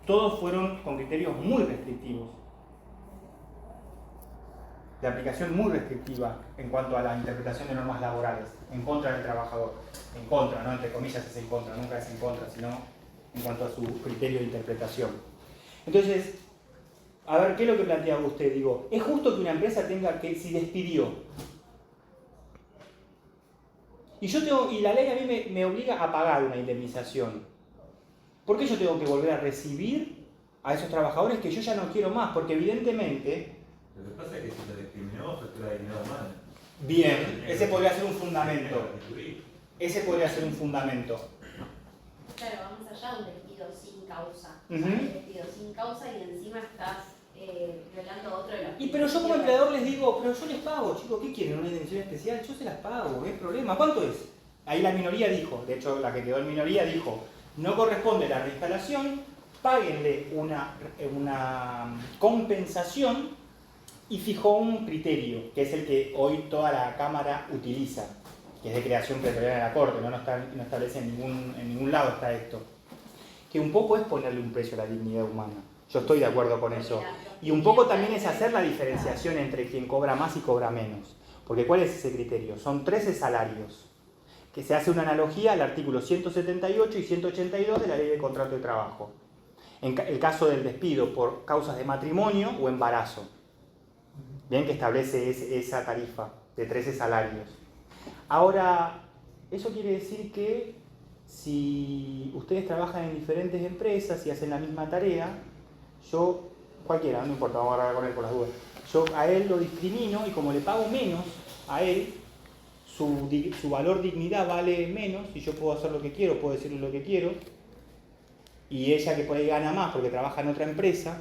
todos fueron con criterios muy restrictivos. De aplicación muy restrictiva en cuanto a la interpretación de normas laborales, en contra del trabajador. En contra, no entre comillas es en contra, nunca es en contra, sino en cuanto a su criterio de interpretación. Entonces, a ver, ¿qué es lo que planteaba usted? Digo, ¿es justo que una empresa tenga que, si despidió? Y la ley a mí me obliga a pagar una indemnización. ¿Por qué yo tengo que volver a recibir a esos trabajadores que yo ya no quiero más? Porque evidentemente... Lo que pasa es que si lo discriminamos, fractura de dignidad humana. Bien, ese podría ser un fundamento. Ese podría ser un fundamento. Claro, vamos allá de un despido sin causa. Ujú. Un despido sin causa y encima estás violando otro de los... Pero yo como empleador les digo, pero yo les pago, chicos, ¿qué quieren? ¿Una indemnización especial? Yo se las pago, no hay problema. ¿Cuánto es? Ahí la minoría dijo, de hecho la que quedó en minoría dijo, no corresponde la reinstalación, páguenle una compensación y fijó un criterio, que es el que hoy toda la Cámara utiliza, que es de creación pretoriana de la Corte, no establece en ningún lado está esto. Que un poco es ponerle un precio a la dignidad humana. Yo estoy de acuerdo con eso. Y un poco también es hacer la diferenciación entre quien cobra más y cobra menos. Porque ¿cuál es ese criterio? Son 13 salarios. Que se hace una analogía al artículo 178 y 182 de la Ley de Contrato de Trabajo. En el caso del despido por causas de matrimonio o embarazo. Bien, que establece esa tarifa de 13 salarios. Ahora, eso quiere decir que si ustedes trabajan en diferentes empresas y hacen la misma tarea, yo, cualquiera, no importa, vamos a hablar con él por las dudas, yo a él lo discrimino y como le pago menos a él, su valor dignidad vale menos y yo puedo hacer lo que quiero, puedo decirle lo que quiero, y ella que por ahí gana más porque trabaja en otra empresa,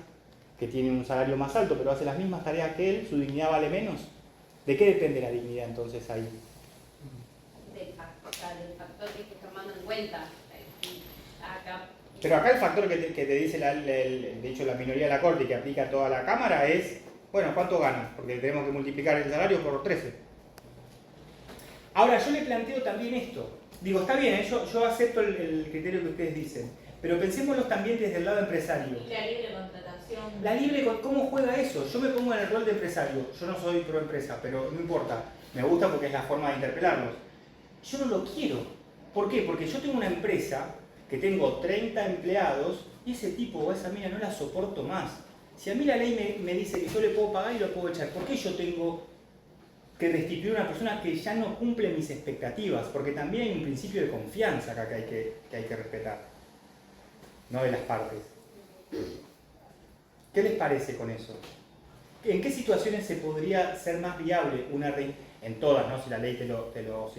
que tiene un salario más alto pero hace las mismas tareas que él, su dignidad vale menos. ¿De qué depende la dignidad entonces ahí? Del factor que estés tomando en cuenta. Acá. Pero acá el factor que te dice de hecho la minoría de la Corte y que aplica a toda la Cámara es, bueno, ¿cuánto ganas? Porque tenemos que multiplicar el salario por 13. Ahora, yo le planteo también esto. Digo, está bien, yo acepto el criterio que ustedes dicen, pero pensémoslo también desde el lado empresario. Y la libre contratación. La libre, ¿cómo juega eso? Yo me pongo en el rol de empresario. Yo no soy pro empresa, pero no importa. Me gusta porque es la forma de interpelarlos. Yo no lo quiero. ¿Por qué? Porque yo tengo una empresa que tengo 30 empleados y ese tipo o esa mina no la soporto más. Si a mí la ley me dice que yo le puedo pagar y lo puedo echar, ¿por qué yo tengo que restituir a una persona que ya no cumple mis expectativas? Porque también hay un principio de confianza acá que hay que respetar, no de las partes. ¿Qué les parece con eso? ¿En qué situaciones se podría ser más viable una en todas, ¿no? Si la ley si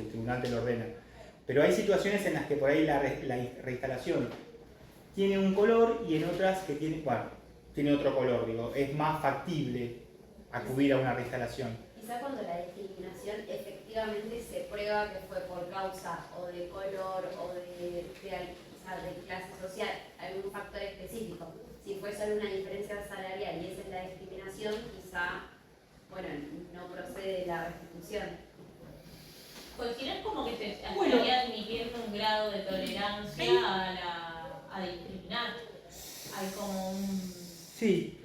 el tribunal te lo ordena. Pero hay situaciones en las que por ahí la reinstalación tiene un color y en otras que tiene otro color, digo. Es más factible acudir a una reinstalación. Quizá cuando la discriminación efectivamente efectivamente se prueba que fue por causa o de color o de clase social, algún factor específico. Si fue solo una diferencia salarial y esa es la discriminación, quizá, bueno, no procede la restitución. Pues si no es como que se estaría admitiendo un grado de tolerancia a discriminar. Hay como un... Sí,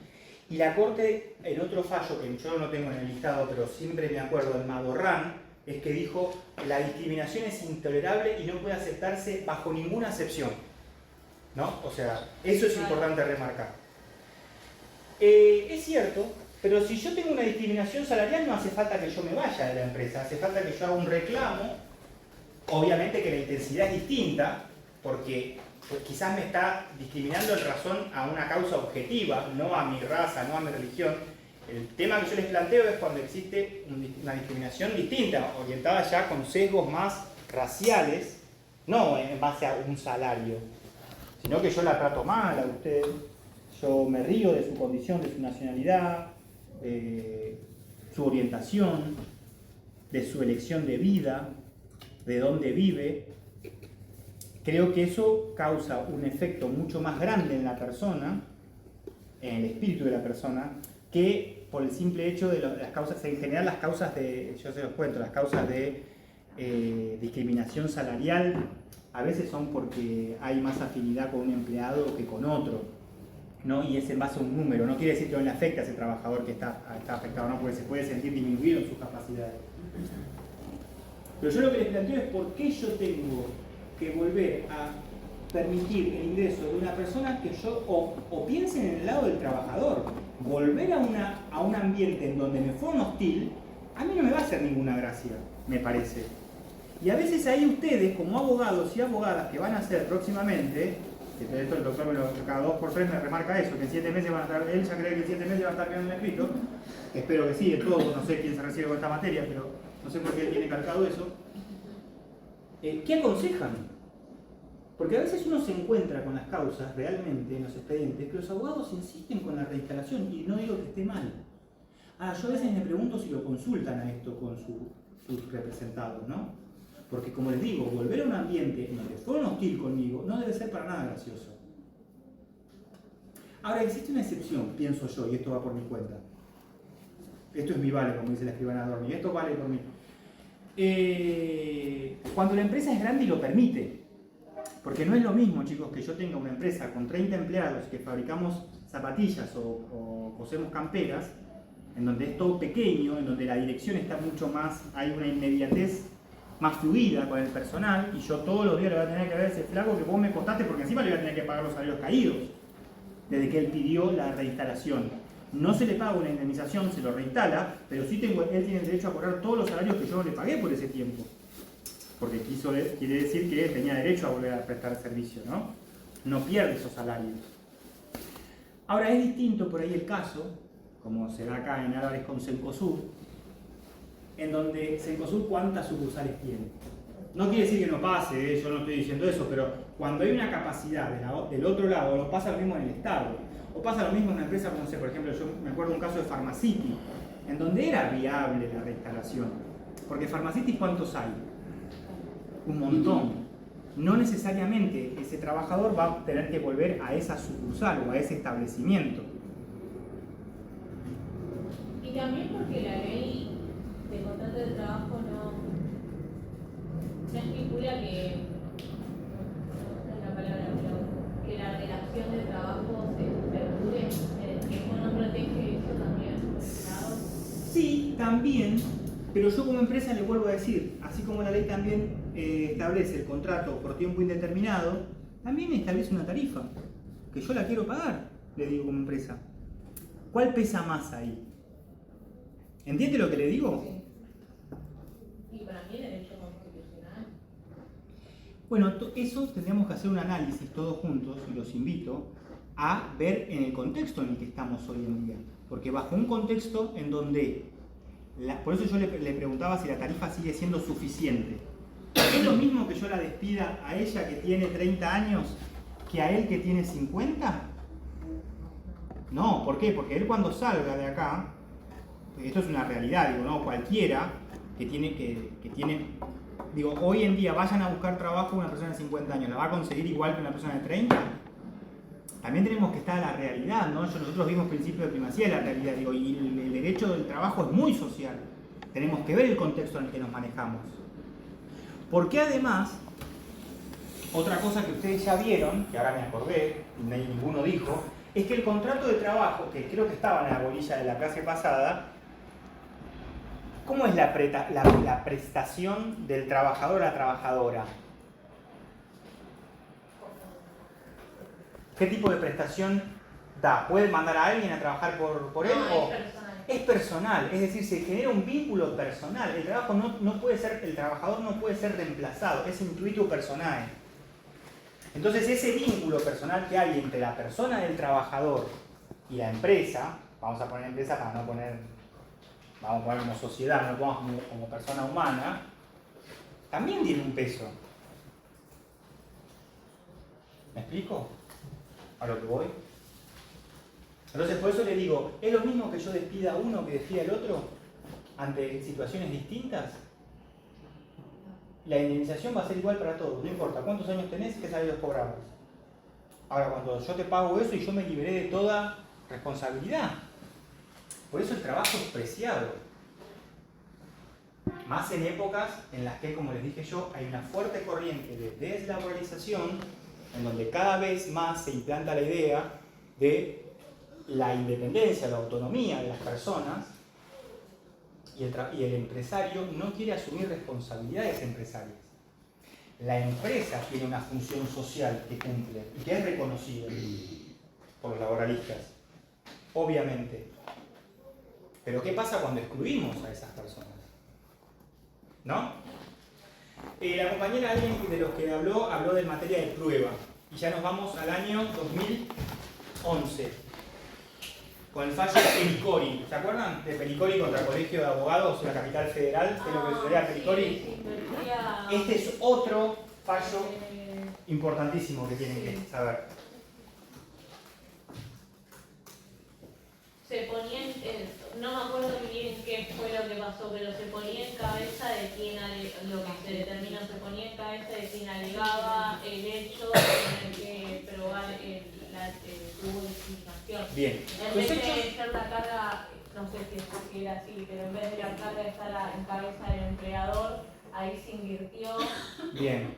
y la Corte, en otro fallo que yo no tengo en el listado, pero siempre me acuerdo, en Magorrán, es que dijo la discriminación es intolerable y no puede aceptarse bajo ninguna excepción. ¿No? O sea, eso es importante remarcar. Es cierto, pero si yo tengo una discriminación salarial no hace falta que yo me vaya de la empresa, hace falta que yo haga un reclamo. Obviamente que la intensidad es distinta, porque pues, quizás me está discriminando en razón a una causa objetiva, no a mi raza, no a mi religión. El tema que yo les planteo es cuando existe una discriminación distinta, orientada ya con sesgos más raciales, no en base a un salario, sino que yo la trato mal a usted, yo me río de su condición, de su nacionalidad, de su orientación, de su elección de vida, de dónde vive. Creo que eso causa un efecto mucho más grande en la persona, en el espíritu de la persona, que por el simple hecho de las causas, en general las causas de, yo se los cuento, las causas de discriminación salarial, a veces son porque hay más afinidad con un empleado que con otro, ¿no? Y es en base a un número, no quiere decir que no le afecte a ese trabajador que está afectado, ¿no? Porque se puede sentir disminuido en sus capacidades. Pero yo lo que les planteo es por qué yo tengo que volver a permitir el ingreso de una persona que yo, o piensen en el lado del trabajador, volver a un ambiente en donde me fueron hostil, a mí no me va a hacer ninguna gracia, me parece. Y a veces ahí ustedes, como abogados y abogadas que van a hacer próximamente, esto el doctor cada 2 por 3 me remarca eso, que en 7 meses van a estar, él ya cree que en 7 meses va a estar bien escrito, espero que sí, en todos, no sé quién se recibe con esta materia, pero no sé por qué él tiene calcado eso. ¿Qué aconsejan? Porque a veces uno se encuentra con las causas realmente en los expedientes, que los abogados insisten con la reinstalación, y no digo que esté mal. Yo a veces me pregunto si lo consultan a esto con sus representados, ¿no? Porque como les digo, volver a un ambiente en donde fueron hostil conmigo no debe ser para nada gracioso. Ahora, existe una excepción, pienso yo, y esto va por mi cuenta. Esto es mi vale, como dice la escribana Dormi, esto vale por mí. Cuando la empresa es grande y lo permite, porque no es lo mismo, chicos, que yo tenga una empresa con 30 empleados que fabricamos zapatillas o cosemos camperas, en donde es todo pequeño, en donde la dirección está mucho más, hay una inmediatez más fluida con el personal, y yo todos los días le voy a tener que ver a ese flaco que vos me costaste, porque encima le voy a tener que pagar los salarios caídos desde que él pidió la reinstalación. No se le paga una indemnización, se lo reinstala, pero sí él tiene derecho a cobrar todos los salarios que yo le pagué por ese tiempo, porque quiere decir que él tenía derecho a volver a prestar servicio, ¿no? No pierde esos salarios. Ahora, es distinto por ahí el caso, como se da acá en Álvarez con Cencosud, en donde Cencosud cuántas sucursales tiene. No quiere decir que no pase, yo no estoy diciendo eso, pero cuando hay una capacidad del otro lado, lo pasa lo mismo en el Estado, o pasa lo mismo en una empresa como, no sé, por ejemplo, yo me acuerdo un caso de Pharmacity, en donde era viable la reinstalación, porque Pharmacity, ¿cuántos hay? Un montón. No necesariamente ese trabajador va a tener que volver a esa sucursal o a ese establecimiento. Y también porque la ley de contrato de trabajo no estipula que, no es la palabra, pero que la relación de trabajo se perdure, en el tiempo no protege eso también, ¿no? Sí, también, pero yo como empresa le vuelvo a decir, así como la ley también establece el contrato por tiempo indeterminado, también establece una tarifa, que yo la quiero pagar, le digo como empresa. ¿Cuál pesa más ahí? ¿Entiende lo que le digo? Y para mí derecho constitucional. Bueno, eso tendríamos que hacer un análisis todos juntos, y los invito a ver en el contexto en el que estamos hoy en día. Porque bajo un contexto en donde, por eso yo le preguntaba si la tarifa sigue siendo suficiente. ¿Es lo mismo que yo la despida a ella que tiene 30 años que a él que tiene 50? No, ¿por qué? Porque él cuando salga de acá, esto es una realidad, digo, no, cualquiera, que tiene, digo, hoy en día vayan a buscar trabajo una persona de 50 años, ¿la va a conseguir igual que una persona de 30? También tenemos que estar a la realidad, ¿no? Nosotros vimos principio de primacía de la realidad, digo, y el derecho del trabajo es muy social. Tenemos que ver el contexto en el que nos manejamos. Porque además, otra cosa que ustedes ya vieron, que ahora me acordé, y ninguno dijo, es que el contrato de trabajo, que creo que estaba en la bolilla de la clase pasada, ¿cómo es la prestación del trabajador a la trabajadora? ¿Qué tipo de prestación da? ¿Puede mandar a alguien a trabajar por él? No, es personal. Es personal, es decir, se genera un vínculo personal. El trabajo no puede ser, el trabajador no puede ser reemplazado, es intuito personal. Entonces ese vínculo personal que hay entre la persona del trabajador y la empresa, vamos a poner empresa para no poner, vamos a poner como sociedad, no lo pongamos como persona humana, también tiene un peso. ¿Me explico? A lo que voy. Entonces por eso le digo, ¿es lo mismo que yo despida a uno que despida al otro ante situaciones distintas? La indemnización va a ser igual para todos, no importa cuántos años tenés y qué salarios cobramos. Ahora, cuando yo te pago eso y yo me liberé de toda responsabilidad, por eso el trabajo es preciado. Más en épocas en las que, como les dije yo, hay una fuerte corriente de deslaboralización, en donde cada vez más se implanta la idea de la independencia, la autonomía de las personas, y el empresario no quiere asumir responsabilidades empresarias. La empresa tiene una función social que cumple y que es reconocida por los laboralistas, obviamente. Pero ¿qué pasa cuando excluimos a esas personas? ¿No? La compañera, alguien de los que habló de materia de prueba. Y ya nos vamos al año 2011. Con el fallo de Pelicori. ¿Se acuerdan de Pelicori contra el Colegio de Abogados de la Capital Federal? ¿Qué es lo que sucedía a Pelicori? Este es otro fallo importantísimo que tienen que saber. Se ponía no me acuerdo bien qué fue lo que pasó, pero se ponía en cabeza de quien, lo que se determinó, se ponía en cabeza de quien alegaba el hecho de tener que probar hubo discriminación. Bien. En vez de ser la carga, no sé si era así, pero en vez de la carga de estar en cabeza del empleador, ahí se invirtió. Bien.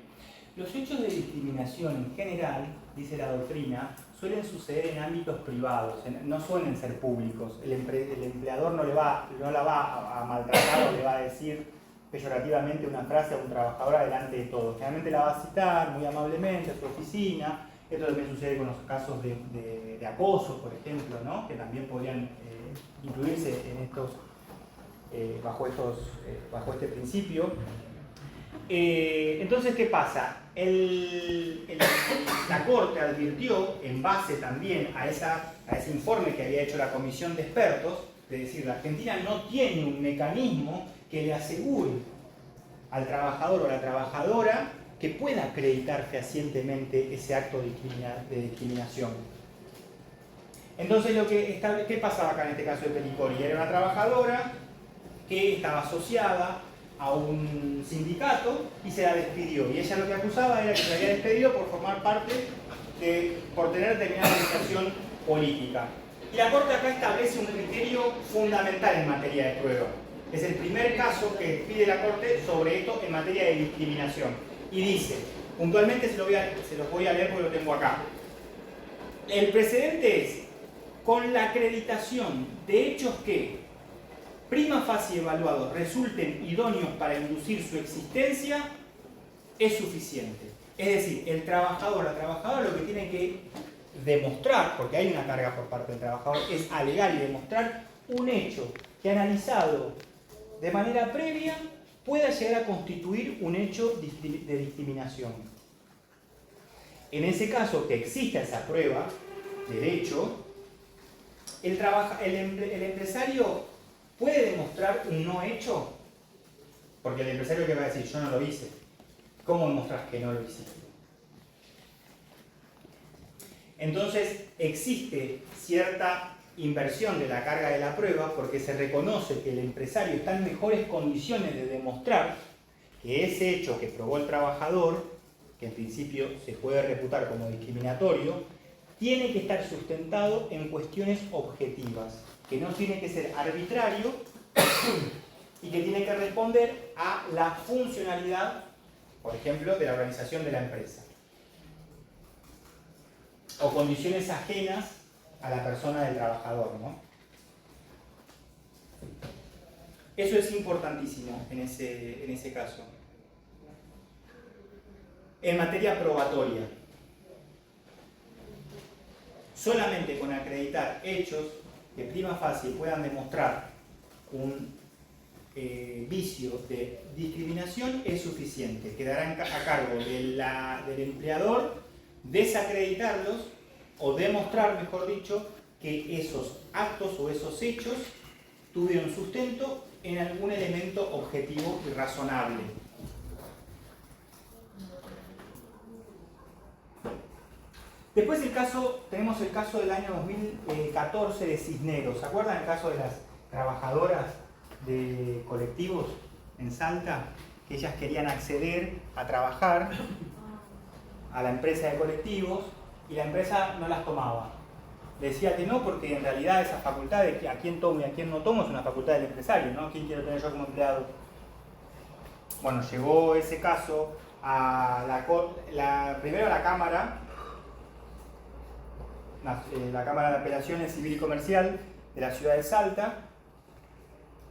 Los hechos de discriminación en general, dice la doctrina, suelen suceder en ámbitos privados, no suelen ser públicos. El empleador no la va a maltratar o le va a decir peyorativamente una frase a un trabajador delante de todos. Generalmente la va a citar muy amablemente a su oficina. Esto también sucede con los casos de acoso, por ejemplo, ¿no? Que también podrían incluirse en estos, bajo este principio. Entonces, ¿qué pasa? La Corte advirtió, en base también a ese informe que había hecho la comisión de expertos, de decir, la Argentina no tiene un mecanismo que le asegure al trabajador o a la trabajadora que pueda acreditar fehacientemente ese acto de discriminación. Entonces, ¿qué pasaba acá en este caso de Pelicori? Era una trabajadora que estaba asociada a un sindicato y se la despidió. Y ella lo que acusaba era que se la había despedido por formar parte por tener determinada orientación política. Y la Corte acá establece un criterio fundamental en materia de prueba. Es el primer caso que pide la Corte sobre esto en materia de discriminación. Y dice, puntualmente se los voy a leer porque lo tengo acá. El precedente es, con la acreditación de hechos que, prima facie evaluados, resulten idóneos para inducir su existencia, es suficiente. Es decir, el trabajador, la trabajadora lo que tiene que demostrar, porque hay una carga por parte del trabajador, es alegar y demostrar un hecho que analizado de manera previa pueda llegar a constituir un hecho de discriminación. En ese caso, que exista esa prueba del hecho, el empresario puede demostrar un no hecho, porque el empresario que va a decir, yo no lo hice. ¿Cómo demostras que no lo hiciste? Entonces existe cierta inversión de la carga de la prueba porque se reconoce que el empresario está en mejores condiciones de demostrar que ese hecho que probó el trabajador, que en principio se puede reputar como discriminatorio, tiene que estar sustentado en cuestiones objetivas, que no tiene que ser arbitrario y que tiene que responder a la funcionalidad, por ejemplo, de la organización de la empresa, o condiciones ajenas a la persona del trabajador, ¿no? Eso es importantísimo en ese caso. En materia probatoria, solamente con acreditar hechos que prima facie puedan demostrar un vicio de discriminación es suficiente. Quedará a cargo del empleador desacreditarlos o demostrar, mejor dicho, que esos actos o esos hechos tuvieron sustento en algún elemento objetivo y razonable. Después tenemos el caso del año 2014 de Cisneros. ¿Se acuerdan el caso de las trabajadoras de colectivos en Salta? Que ellas querían acceder a trabajar a la empresa de colectivos y la empresa no las tomaba. Decía que no, porque en realidad esa facultad de a quién tomo y a quién no tomo es una facultad del empresario, ¿no? ¿Quién quiero tener yo como empleado? Bueno, llegó ese caso primero a la Cámara, la Cámara de Apelaciones Civil y Comercial de la ciudad de Salta,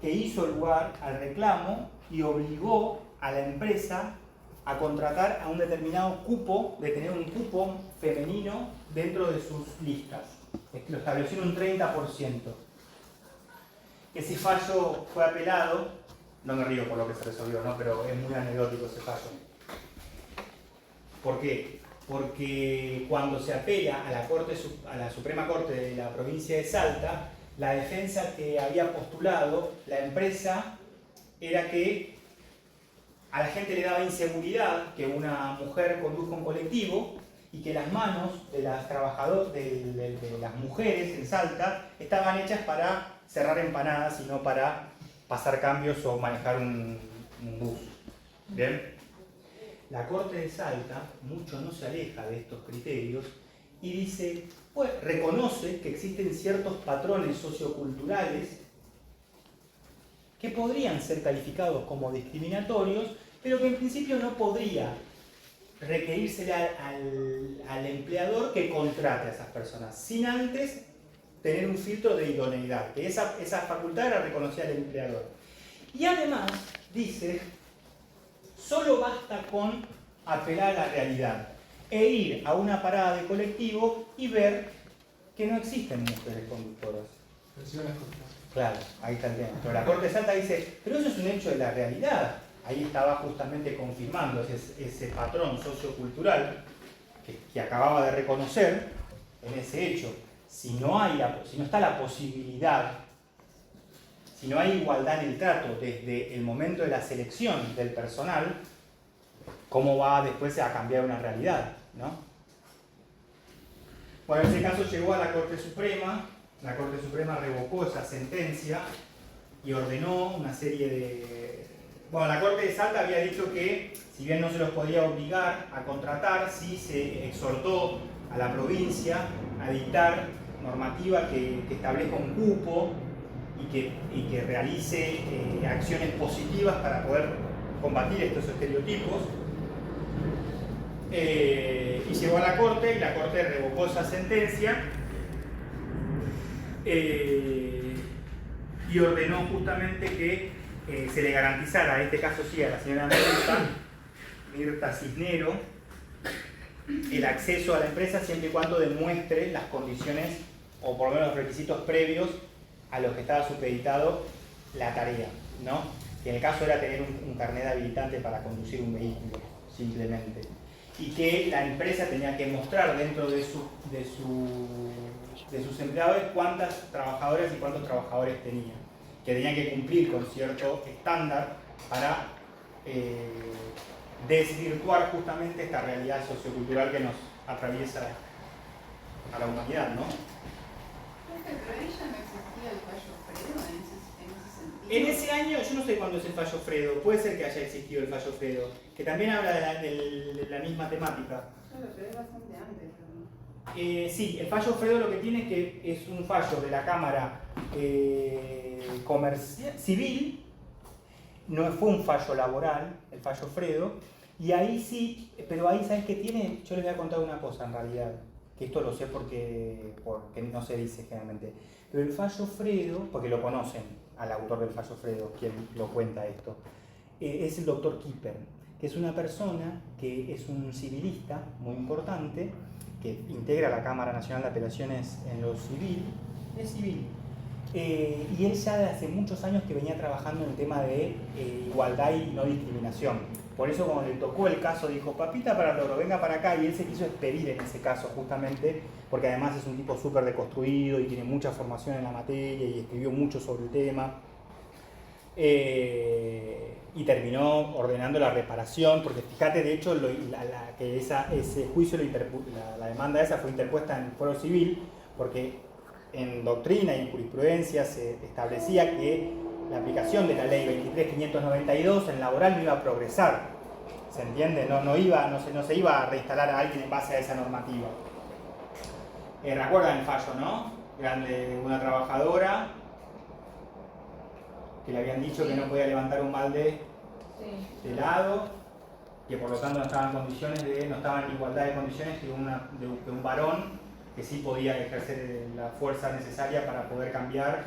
que hizo lugar al reclamo y obligó a la empresa a contratar a un determinado cupo, de tener un cupo femenino dentro de sus listas. Lo estableció en un 30%. Ese fallo fue apelado, no me río por lo que se resolvió, ¿no? Pero es muy anecdótico ese fallo. ¿Por qué? Porque cuando se apela a la Suprema Corte de la provincia de Salta, la defensa que había postulado la empresa era que a la gente le daba inseguridad que una mujer conduzca un colectivo y que las manos de las trabajadoras, de las mujeres en Salta, estaban hechas para cerrar empanadas y no para pasar cambios o manejar un bus. ¿Bien? La Corte de Salta mucho no se aleja de estos criterios y dice, pues reconoce que existen ciertos patrones socioculturales que podrían ser calificados como discriminatorios, pero que en principio no podría requerírsele al empleador que contrate a esas personas, sin antes tener un filtro de idoneidad, que esa facultad era reconocida al empleador. Y además dice, solo basta con apelar a la realidad e ir a una parada de colectivo y ver que no existen mujeres conductoras. Claro, ahí está el tema. Pero la Corte de Salta dice, pero eso es un hecho de la realidad. Ahí estaba justamente confirmando ese patrón sociocultural que acababa de reconocer en ese hecho. Si no está la posibilidad, si no hay igualdad en el trato desde el momento de la selección del personal, ¿cómo va después a cambiar una realidad? ¿No? Bueno, en ese caso llegó a la Corte Suprema. La Corte Suprema revocó esa sentencia y ordenó una serie de... Bueno, la Corte de Salta había dicho que, si bien no se los podía obligar a contratar, sí se exhortó a la provincia a dictar normativa que establezca un cupo y que realice acciones positivas para poder combatir estos estereotipos. Y llegó a la Corte, y la Corte revocó esa sentencia y ordenó justamente que se le garantizara, en este caso sí, a la señora Mirta Cisnero, el acceso a la empresa siempre y cuando demuestre las condiciones o por lo menos los requisitos previos a los que estaba supeditado la tarea, ¿no? Que en el caso era tener un carnet habilitante para conducir un vehículo, simplemente. Y que la empresa tenía que mostrar dentro de sus empleados cuántas trabajadoras y cuántos trabajadores tenía, que tenían que cumplir con cierto estándar para desvirtuar justamente esta realidad sociocultural que nos atraviesa a la humanidad, ¿no? Pero ella En ese año, yo no sé cuándo es el fallo Fredo, puede ser que haya existido el fallo Fredo, que también habla de la misma temática. Claro, pero es bastante antes también. Sí, el fallo Fredo lo que tiene es que es un fallo de la Cámara Comercial Civil, no fue un fallo laboral, el fallo Fredo, y ahí sí, pero ahí ¿sabes qué tiene? Yo les voy a contar una cosa en realidad, que esto lo sé porque no se dice generalmente, pero el fallo Fredo, porque lo conocen al autor del fallo Fredo, quien lo cuenta esto, es el doctor Kipper, que es una persona que es un civilista muy importante, que integra la Cámara Nacional de Apelaciones en lo civil, es civil, y él ya de hace muchos años que venía trabajando en el tema de igualdad y no discriminación. Por eso cuando le tocó el caso dijo, papita para el loro, venga para acá, y él se quiso expedir en ese caso justamente, porque además es un tipo súper deconstruido y tiene mucha formación en la materia y escribió mucho sobre el tema. Y terminó ordenando la reparación, porque fíjate, de hecho, que ese juicio, la demanda esa fue interpuesta en el fuero civil, porque en doctrina y en jurisprudencia se establecía que la aplicación de la ley 23.592 en laboral no iba a progresar, ¿se entiende? No se iba a reinstalar a alguien en base a esa normativa. ¿Recuerdan el fallo, no? Grande, una trabajadora que le habían dicho que no podía levantar un balde de helado, que por lo tanto no estaba en igualdad de condiciones que un varón que sí podía ejercer la fuerza necesaria para poder cambiar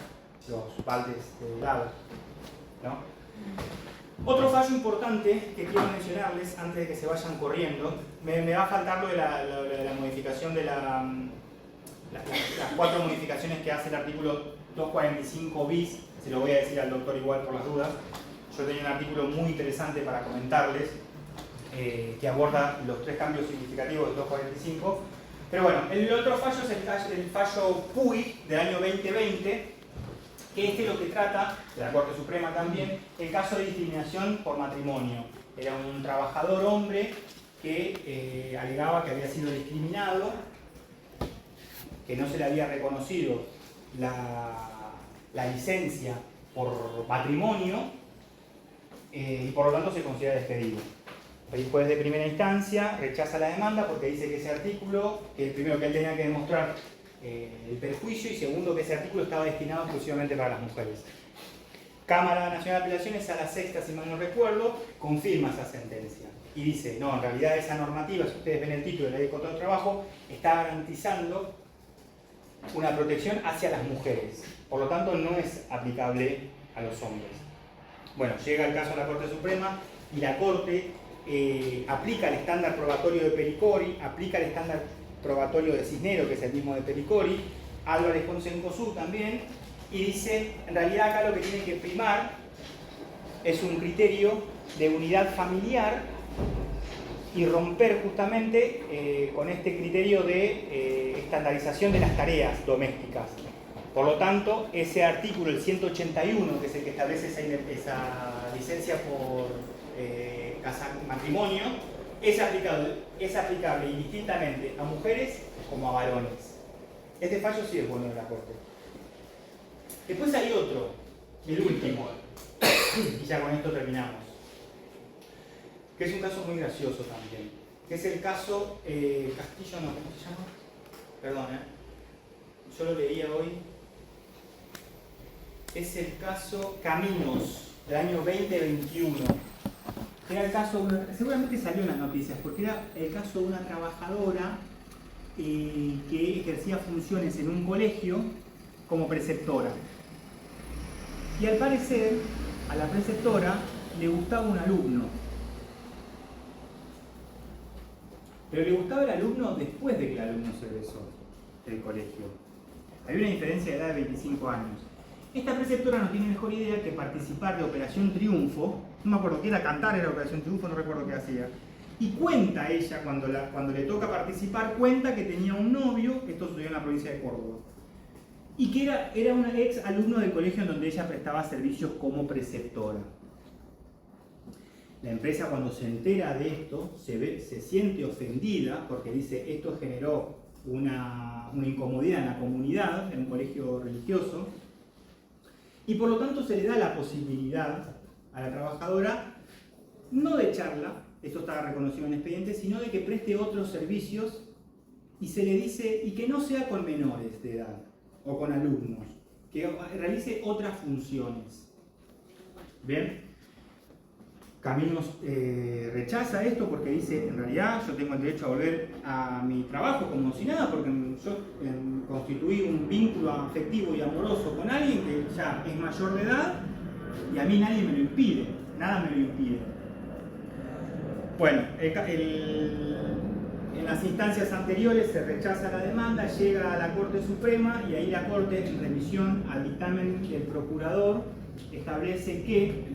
los baldes de helado, ¿no? Otro fallo importante que quiero mencionarles antes de que se vayan corriendo, me va a faltar lo de la modificación de las 4 modificaciones que hace el artículo 245 bis, se lo voy a decir al doctor igual por las dudas. Yo tenía un artículo muy interesante para comentarles que aborda los 3 cambios significativos del 245. Pero bueno, el otro fallo es el fallo Puig del año 2020, que lo que trata, de la Corte Suprema también, el caso de discriminación por matrimonio. Era un trabajador hombre que alegaba que había sido discriminado, que no se le había reconocido la licencia por matrimonio y por lo tanto se considera despedido. El juez de primera instancia rechaza la demanda porque dice que ese artículo, que primero que él tenía que demostrar el perjuicio y segundo que ese artículo estaba destinado exclusivamente para las mujeres. Cámara Nacional de Apelaciones a la 6ª, si mal no recuerdo, confirma esa sentencia y dice, no, en realidad esa normativa, si ustedes ven el título de la Ley de Contrato de Trabajo, está garantizando una protección hacia las mujeres, por lo tanto no es aplicable a los hombres. Bueno, llega el caso a la Corte Suprema y la Corte aplica el estándar probatorio de Pericori, aplica el estándar probatorio de Cisnero, que es el mismo de Pericori, Álvarez con Cencosud también, y dice, en realidad acá lo que tiene que primar es un criterio de unidad familiar y romper justamente con este criterio de estandarización de las tareas domésticas. Por lo tanto, ese artículo, el 181, que es el que establece esa licencia por matrimonio, es aplicable indistintamente a mujeres como a varones. Este fallo sí es bueno de la Corte. Después hay otro, el último, y ya con esto terminamos, que es un caso muy gracioso también, que es el caso Castillo, no, ¿cómo se llama? Perdón, yo lo leía hoy. Es el caso Caminos, del año 2021. Era el caso, seguramente salió en las noticias, porque era el caso de una trabajadora que ejercía funciones en un colegio como preceptora. Y al parecer, a la preceptora le gustaba un alumno. Pero le gustaba el alumno después de que el alumno se egresó del colegio. Había una diferencia de edad de 25 años. Esta preceptora no tiene mejor idea que participar de Operación Triunfo. No me acuerdo qué era, cantar era Operación Triunfo, no recuerdo qué hacía. Y cuenta ella, cuando le toca participar, cuenta que tenía un novio, esto sucedió en la provincia de Córdoba, y que era un ex alumno del colegio en donde ella prestaba servicios como preceptora. La empresa, cuando se entera de esto, se siente ofendida porque dice esto generó una incomodidad en la comunidad, en un colegio religioso, y por lo tanto se le da la posibilidad a la trabajadora no de echarla, esto está reconocido en el expediente, sino de que preste otros servicios y se le dice, y que no sea con menores de edad o con alumnos, que realice otras funciones. ¿Bien? Caminos rechaza esto porque dice, en realidad yo tengo el derecho a volver a mi trabajo como si nada, porque yo constituí un vínculo afectivo y amoroso con alguien que ya es mayor de edad y a mí nadie me lo impide, nada me lo impide. Bueno, en las instancias anteriores se rechaza la demanda, llega a la Corte Suprema y ahí la Corte, en revisión al dictamen del procurador, establece que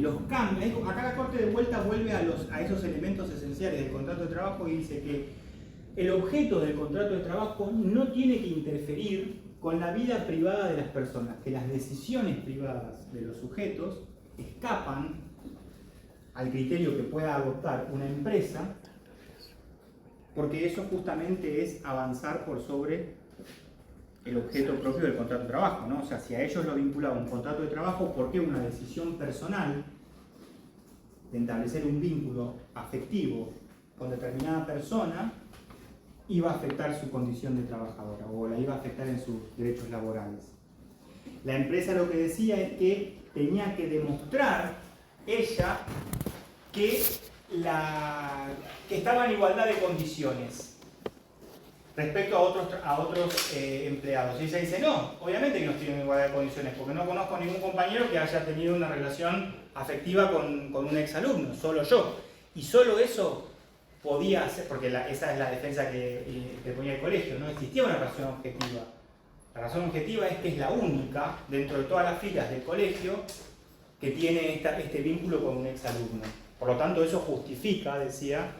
los cambios, acá la Corte de vuelta vuelve a esos elementos esenciales del contrato de trabajo y dice que el objeto del contrato de trabajo no tiene que interferir con la vida privada de las personas, que las decisiones privadas de los sujetos escapan al criterio que pueda adoptar una empresa, porque eso justamente es avanzar por sobre el objeto propio del contrato de trabajo, ¿no? O sea, si a ellos lo vinculaba un contrato de trabajo, ¿por qué una decisión personal de establecer un vínculo afectivo con determinada persona iba a afectar su condición de trabajadora o la iba a afectar en sus derechos laborales? La empresa lo que decía es que tenía que demostrar ella que estaba en igualdad de condiciones respecto a otros empleados. Y ella dice, no, obviamente que no estoy en igualdad de condiciones, porque no conozco a ningún compañero que haya tenido una relación afectiva con un exalumno, solo yo. Y solo eso podía hacer, porque esa es la defensa que ponía el colegio, no existía una razón objetiva. La razón objetiva es que es la única, dentro de todas las filas del colegio, que tiene este vínculo con un exalumno. Por lo tanto, eso justifica, decía,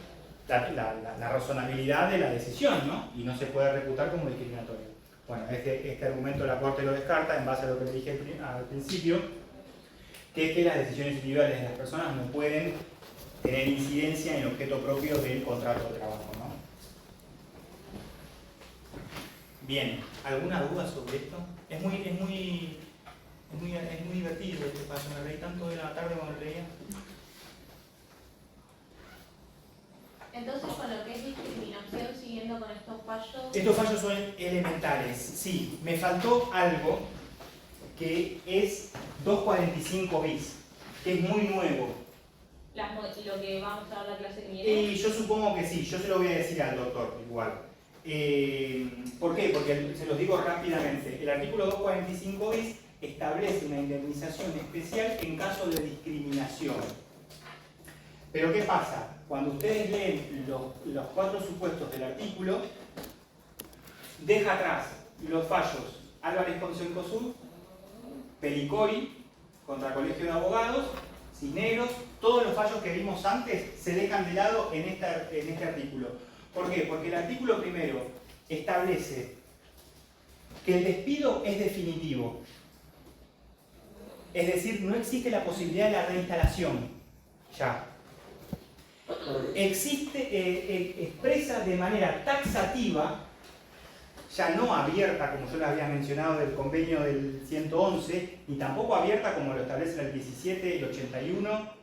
la razonabilidad de la decisión, ¿no? Y no se puede reputar como discriminatorio. Bueno, este argumento la Corte lo descarta en base a lo que le dije al principio, que es que las decisiones individuales de las personas no pueden tener incidencia en el objeto propio del contrato de trabajo, ¿no? Bien, ¿alguna duda sobre esto? Es muy divertido este paso, me reí tanto de la tarde cuando lo leía. Entonces, con lo que es discriminación, siguiendo con estos fallos... Estos fallos son elementales, sí. Me faltó algo que es 245 bis, que es muy nuevo. Lo que vamos a dar la clase que viene. Y yo supongo que sí, yo se lo voy a decir al doctor igual. ¿Por qué? Porque se los digo rápidamente. El artículo 245 bis establece una indemnización especial en caso de discriminación. Pero ¿qué pasa? Cuando ustedes leen los 4 supuestos del artículo, deja atrás los fallos Álvarez con Cencosud, Pelicori contra Colegio de Abogados, Cisneros, todos los fallos que vimos antes se dejan de lado en este artículo. ¿Por qué? Porque el artículo primero establece que el despido es definitivo. Es decir, no existe la posibilidad de la reinstalación. Ya. Expresa de manera taxativa, ya no abierta como yo les había mencionado del convenio del 111, ni tampoco abierta como lo establece el 17, el 81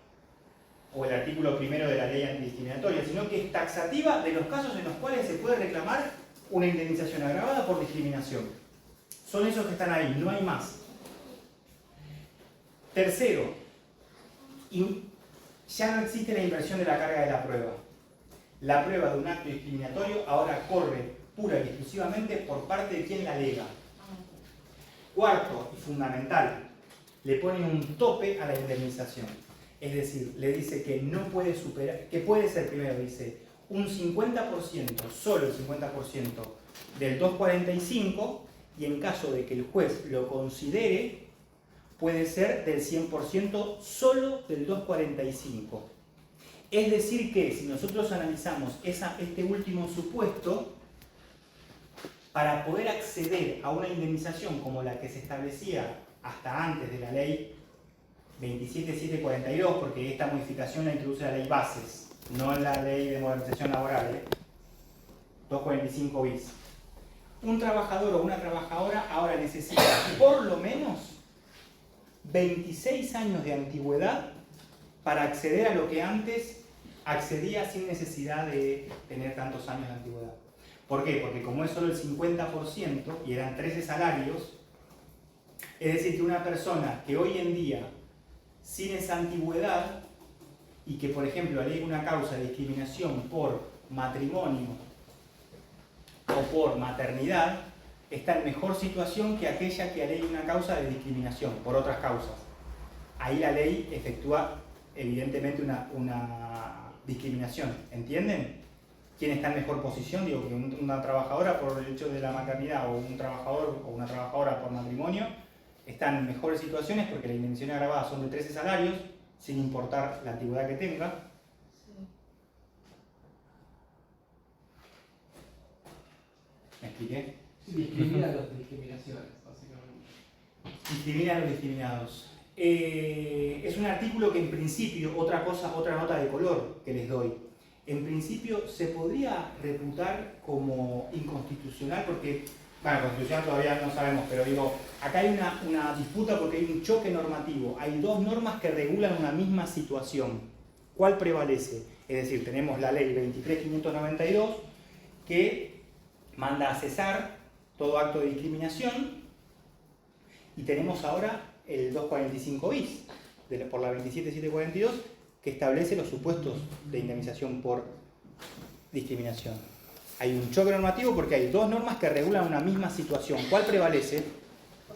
o el artículo primero de la ley antidiscriminatoria, sino que es taxativa de los casos en los cuales se puede reclamar una indemnización agravada por discriminación. Son esos que están ahí, no hay más. Tercero, ya no existe la inversión de la carga de la prueba. La prueba de un acto discriminatorio ahora corre pura y exclusivamente por parte de quien la alega. Cuarto y fundamental, le pone un tope a la indemnización. Es decir, le dice que no puede superar, que puede ser primero, dice, un 50%, solo el 50% del 245, y en caso de que el juez lo considere, puede ser del 100% solo del 245. Es decir que si nosotros analizamos este último supuesto, para poder acceder a una indemnización como la que se establecía hasta antes de la ley 27742, porque esta modificación la introduce la ley Bases, no en la ley de modernización laboral, 245 bis. un trabajador o una trabajadora ahora necesita por lo menos 26 años de antigüedad para acceder a lo que antes accedía sin necesidad de tener tantos años de antigüedad. ¿Por qué? Porque como es solo el 50% y eran 13 salarios, es decir, que una persona que hoy en día, sin esa antigüedad, y que por ejemplo alegue una causa de discriminación por matrimonio o por maternidad, está en mejor situación que aquella que alegue una causa de discriminación por otras causas. Ahí la ley efectúa evidentemente una discriminación, ¿entienden? ¿Quién está en mejor posición? Digo que una trabajadora por el hecho de la maternidad o un trabajador o una trabajadora por matrimonio están en mejores situaciones porque las indemnizaciones agravadas son de 13 salarios, sin importar la antigüedad que tenga. ¿Me expliqué? Discrimina las discriminaciones, básicamente. Discrimina a los discriminados. Es un artículo que en principio, otra nota de color que les doy, en principio se podría reputar como inconstitucional porque, bueno, constitucional todavía no sabemos, pero digo, acá hay una disputa porque hay un choque normativo, hay dos normas que regulan una misma situación. ¿Cuál prevalece? Es decir, tenemos la ley 23.592 que manda a cesar todo acto de discriminación y tenemos ahora el 245 bis por la 27.742 que establece los supuestos de indemnización por discriminación. Hay un choque normativo porque hay dos normas que regulan una misma situación. ¿Cuál prevalece?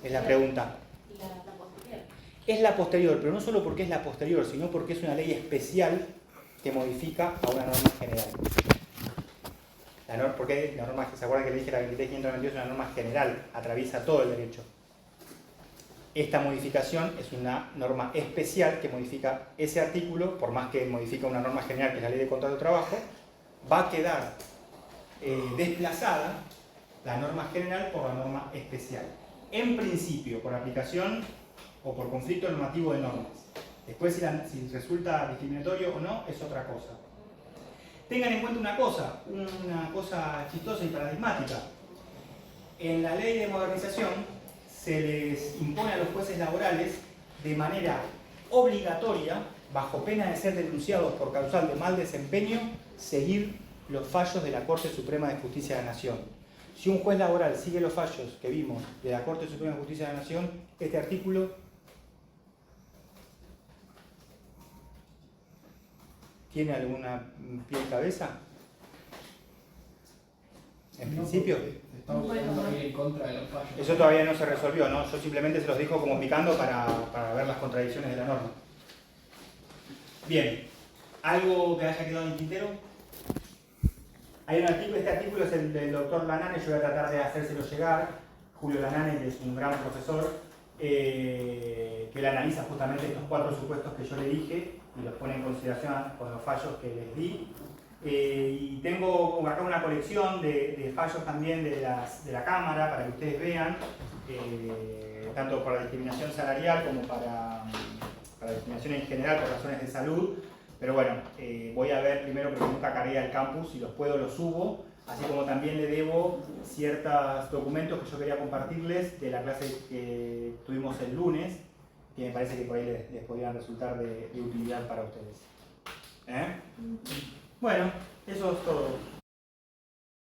Es la pregunta. La posterior. Es la posterior, pero no solo porque es la posterior, sino porque es una ley especial que modifica a una norma general. Porque la norma, ¿se acuerdan que le dije la 23.592 es una norma general, atraviesa todo el derecho? Esta modificación es una norma especial que modifica ese artículo, por más que modifica una norma general que es la ley de contrato de trabajo, va a quedar desplazada la norma general por la norma especial. En principio, por aplicación o por conflicto normativo de normas. Después, si resulta discriminatorio o no, es otra cosa. Tengan en cuenta una cosa chistosa y paradigmática. En la ley de modernización se les impone a los jueces laborales de manera obligatoria, bajo pena de ser denunciados por causal de mal desempeño, seguir los fallos de la Corte Suprema de Justicia de la Nación. Si un juez laboral sigue los fallos que vimos de la Corte Suprema de Justicia de la Nación, este artículo ¿tiene alguna pie y cabeza? En principio. Estamos tratando de ir en contra de los fallos. Eso todavía no se resolvió, ¿no? Yo simplemente se los dejo como picando para ver las contradicciones de la norma. Bien, ¿algo que haya quedado en el tintero? Hay un artículo, este artículo es el del doctor Lanane, yo voy a tratar de hacérselo llegar. Julio Lanane es un gran profesor que le analiza justamente estos 4 supuestos que yo le dije y los pone en consideración con los fallos que les di. Y tengo acá una colección de fallos también de la Cámara para que ustedes vean, tanto por la discriminación salarial como para la discriminación en general por razones de salud. Pero bueno, voy a ver primero porque nunca cargué al campus, si los puedo los subo, así como también le debo ciertos documentos que yo quería compartirles de la clase que tuvimos el lunes, que me parece que por ahí les podrían resultar de utilidad para ustedes. Bueno, eso es todo.